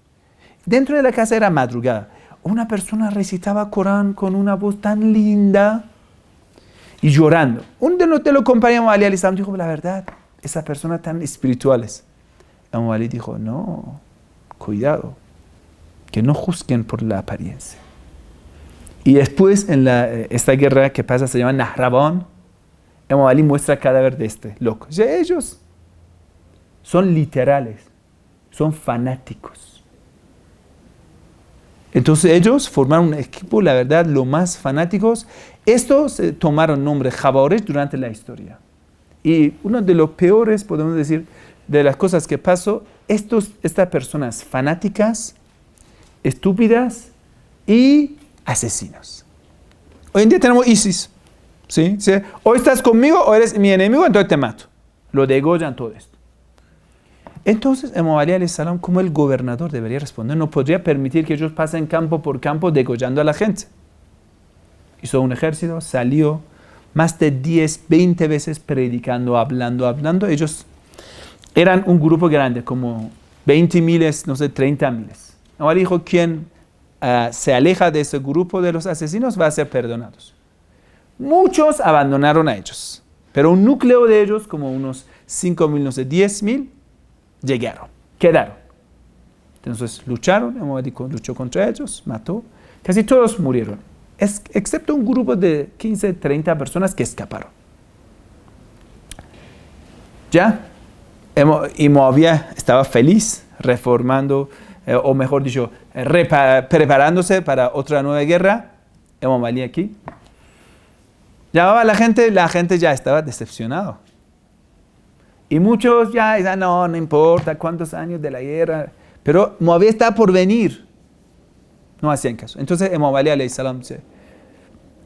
Dentro de la casa era madrugada. Una persona recitaba Corán con una voz tan linda y llorando. Uno de los compañeros de Ali alayhi salam dijo, la verdad, esa persona tan espirituales. Imam Ali dijo, no, cuidado, que no juzguen por la apariencia. Y después, en esta guerra que pasa, se llama Nahrawan, Imam Ali muestra el cadáver de este loco. Y ellos son literales, son fanáticos. Entonces ellos formaron un equipo, la verdad, lo más fanáticos. Estos tomaron nombre Jawarech durante la historia. Y uno de los peores, podemos decir, de las cosas que pasó, estas personas fanáticas, estúpidas y asesinos. Hoy en día tenemos ISIS. ¿Sí? ¿Sí? Hoy estás conmigo o eres mi enemigo, entonces te mato. Lo degollan todo esto. Entonces, Imam Ali alayhi salam, como el gobernador debería responder, no podría permitir que ellos pasen campo por campo degollando a la gente. Hizo un ejército, salió más de 10, 20 veces predicando, hablando. Ellos eran un grupo grande, como 20 miles, no sé, 30 miles. Imam Ali dijo, quien se aleja de ese grupo de los asesinos va a ser perdonados. Muchos abandonaron a ellos, pero un núcleo de ellos, como unos 5.000, no sé, 10.000, quedaron. Entonces lucharon, Imam Ali luchó contra ellos, mató, casi todos murieron, excepto un grupo de 15, 30 personas que escaparon. Ya, y Muawiyah estaba feliz, reformando, o mejor dicho, preparándose para otra nueva guerra. Imam Ali aquí. Llamaba a la gente ya estaba decepcionado. Y muchos ya decían, no importa cuántos años de la guerra, pero Muawiyah está por venir. No hacían caso. Entonces Imam Ali alayhi salam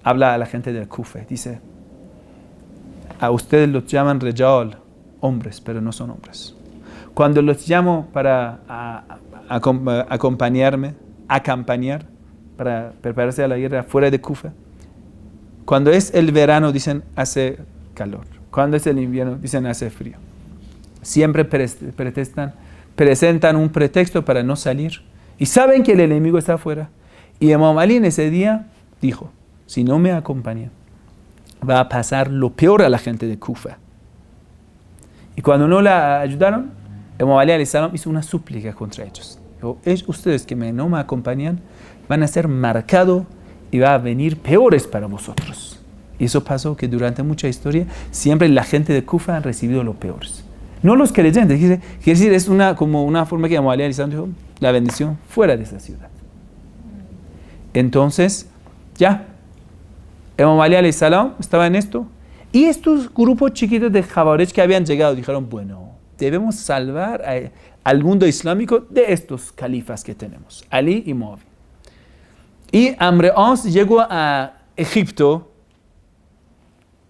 habla a la gente del Kufa, dice, a ustedes los llaman Rejal, hombres, pero no son hombres. Cuando los llamo para acompañar, para prepararse a la guerra fuera de Kufa, cuando es el verano dicen hace calor, cuando es el invierno dicen hace frío. Siempre presentan un pretexto para no salir y saben que el enemigo está afuera. Y Imam Ali en ese día dijo, si no me acompañan, va a pasar lo peor a la gente de Kufa. Y cuando no la ayudaron, Imam Ali alayhi salam hizo una súplica contra ellos. Dijo, ustedes que no me acompañan van a ser marcados y va a venir peores para vosotros. Y eso pasó que durante mucha historia siempre la gente de Kufa han recibido los peores. No los creyentes, quiere decir, es como una forma que Imam Ali alayhi salam dijo, la bendición fuera de esa ciudad. Entonces, ya, Imam Ali alayhi salam estaba en esto. Y estos grupos chiquitos de Jawarech que habían llegado dijeron, bueno, debemos salvar al mundo islámico de estos califas que tenemos, Ali y Muawiyah. Y Amr as llegó a Egipto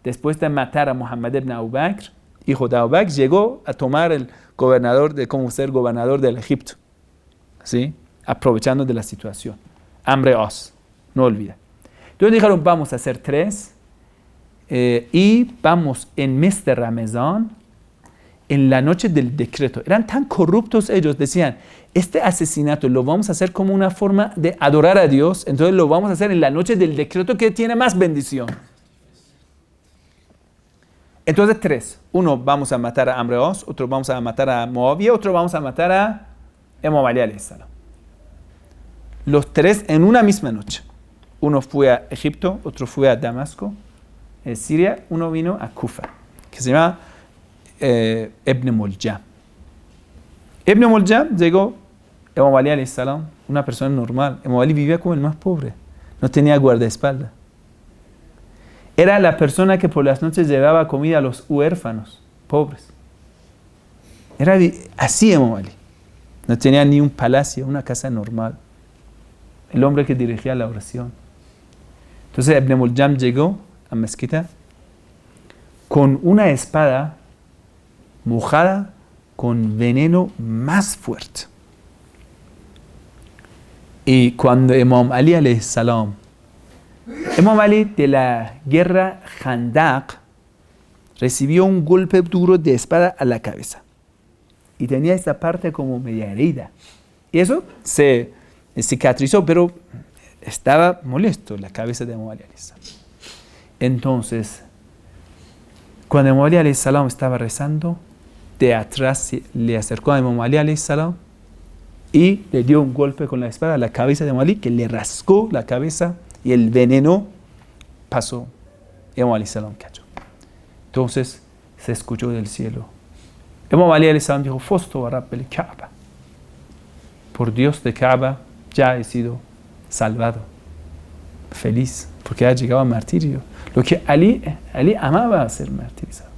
después de matar a Muhammad ibn Abu Bakr, hijo de Abu Bakr, llegó a tomar como ser gobernador del Egipto, ¿sí? Aprovechando de la situación. Amr as, no olvida. Entonces dijeron, vamos a hacer 3 y vamos en mes de Ramadán, en la noche del decreto. Eran tan corruptos ellos, decían, este asesinato lo vamos a hacer como una forma de adorar a Dios, entonces lo vamos a hacer en la noche del decreto que tiene más bendición. Entonces 3. Uno, vamos a matar a Amr as, otro vamos a matar a Muawiyah, otro vamos a matar a Imam Ali alayhi salam. Los 3 en una misma noche. Uno fue a Egipto, otro fue a Damasco, Siria, uno vino a Kufa, que se llama Ibn Muljam. Ibn Muljam llegó, Imam Ali alayhi salam, una persona normal. Imam Ali vivía como el más pobre, no tenía guardaespaldas. Era la persona que por las noches llevaba comida a los huérfanos, pobres. Era así Imam Ali. No tenía ni un palacio, una casa normal. El hombre que dirigía la oración. Entonces Ibn Muljam llegó a mezquita con una espada mojada con veneno más fuerte. Y cuando Imam Ali alayhi salam, Imam Ali de la guerra Khandaq, recibió un golpe duro de espada a la cabeza. Y tenía esta parte como media herida. Y eso se cicatrizó, pero estaba molesto la cabeza de Imam Ali alayhi salam. Entonces, cuando Imam Ali alayhi salam estaba rezando, de atrás le acercó a Imam Ali alayhi salam y le dio un golpe con la espada a la cabeza de Imam Ali, que le rascó la cabeza y el veneno pasó. Imam Ali salam cayó. Entonces se escuchó del cielo. Imam Ali alayhi salam dijo: Fosto a Rabbil Kaaba. Por Dios de Kaaba ya he sido salvado. Feliz, porque ha llegado a martirio. Lo que Ali amaba ser martirizado.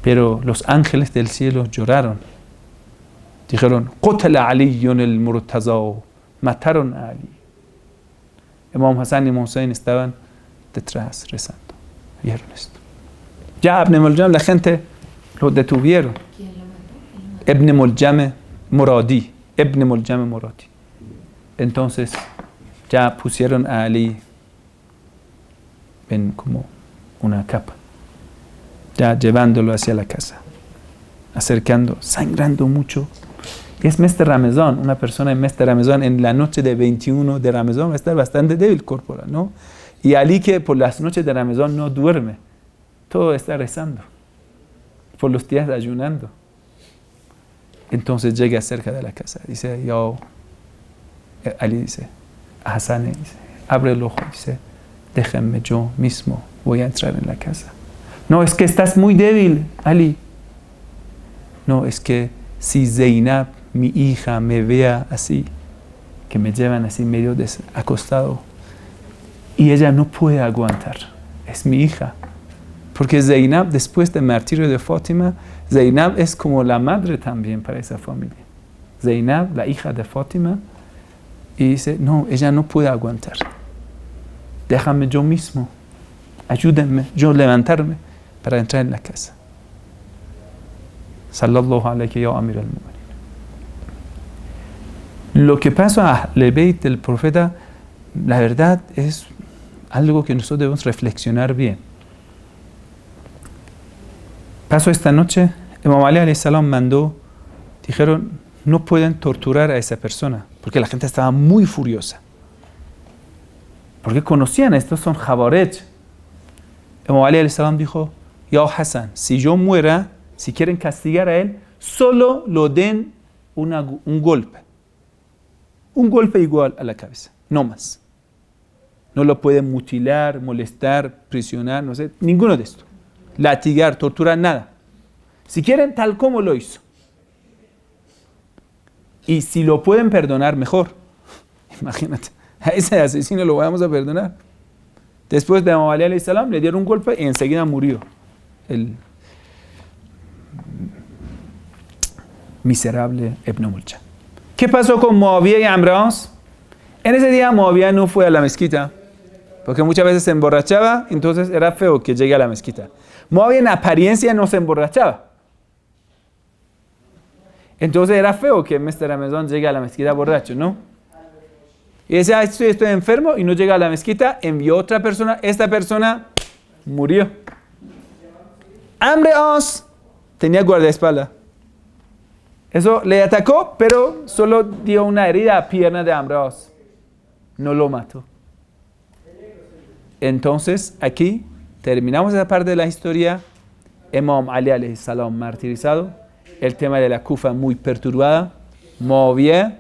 Pero los ángeles del cielo lloraron. Dijeron: Qutala Aliyun el-Murtaza. Mataron a Ali. Imam Hassan y Imam Hussein estaban detrás rezando. Vieron esto. Ya Ibn Muljam, la gente lo detuvieron. ¿Quién lo mató? Ibn Muljam Muradi. Ibn Muljam Muradi. Entonces ya pusieron a Ali en como una capa, ya llevándolo hacia la casa, acercando, sangrando mucho. Y es mes de Ramazán. Una persona en mes de Ramazán, en la noche de 21 de Ramazán, va a estar bastante débil corporal, ¿no? Y Ali, que por las noches de Ramazán no duerme, todo está rezando, por los días ayunando. Entonces llega cerca de la casa, dice: Ali dice a Hassan, dice, abre el ojo, dice: déjenme, yo mismo voy a entrar en la casa. No, es que estás muy débil, Ali. No, es que si Zainab, mi hija, me vea así, que me llevan así medio acostado, y ella no puede aguantar, es mi hija. Porque Zainab, después del martirio de Fátima, Zainab es como la madre también para esa familia. Zainab, la hija de Fátima, y dice: no, ella no puede aguantar. Déjame yo mismo, ayúdenme, yo levantarme para entrar en la casa. Sallallahu alayhi ya Amir al-Mu'minin. Lo que pasa a Ahl Bayt del profeta, la verdad, es algo que nosotros debemos reflexionar bien. Pasó esta noche, Imam Ali alayhi salam mandó, dijeron: no pueden torturar a esa persona, porque la gente estaba muy furiosa. Porque conocían, estos son Jabarej. Imam Ali alayhi salam dijo: Ya Hassan, si yo muera, si quieren castigar a él, solo lo den un golpe. Un golpe igual a la cabeza, no más. No lo pueden mutilar, molestar, prisionar, no sé, ninguno de esto. Latigar, torturar, nada. Si quieren, tal como lo hizo. Y si lo pueden perdonar, mejor. Imagínate, a ese asesino lo vamos a perdonar. Después de Imam Ali alayhi salam le dieron un golpe y enseguida murió el miserable Ibn Muljam. ¿Qué pasó con Muawiyah y Amr al-As? En ese día Muawiyah no fue a la mezquita, porque muchas veces se emborrachaba, entonces era feo que llegue a la mezquita. Muawiyah en apariencia no se emborrachaba. Entonces era feo que Mr. Ramazán llegue a la mezquita borracho, ¿no? Y decía: estoy enfermo, y no llega a la mezquita, envió otra persona, esta persona murió. Amr al-As tenía guardaespaldas. Eso le atacó, pero solo dio una herida a pierna de Amr al-As. No lo mató. Entonces, aquí terminamos esa parte de la historia. Imam Ali alayhi salam martirizado. El tema de la Kufa muy perturbada. Muawiyah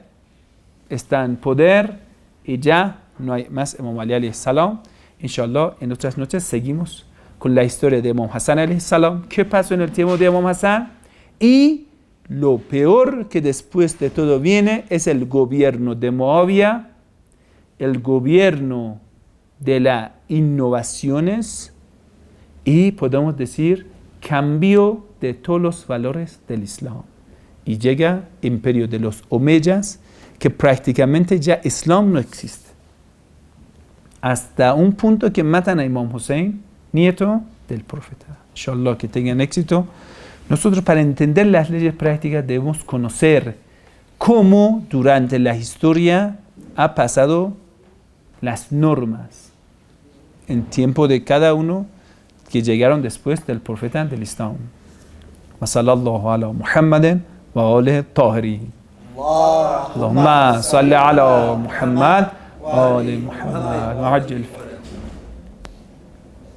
está en poder y ya no hay más Imam Ali alayhi salam. Inshallah, en otras noches seguimos con la historia de Imam Hassan alayhi salam. ¿Qué pasó en el tiempo de Imam Hassan? Y lo peor que después de todo viene es el gobierno de Muawiyah, el gobierno de las innovaciones y podemos decir cambio de todos los valores del Islam. Y llega el imperio de los Omeyas, que prácticamente ya Islam no existe. Hasta un punto que matan a Imam Hussein, nieto del profeta. Inshallah, que tengan éxito. Nosotros, para entender las leyes prácticas, debemos conocer cómo durante la historia ha pasado las normas en tiempo de cada uno que llegaron después del profeta del Islam. Wa sallallahu ala Muhammadin wa alihi tahirin. Allahumma salli ala Muhammad wa ali Muhammad wa ajil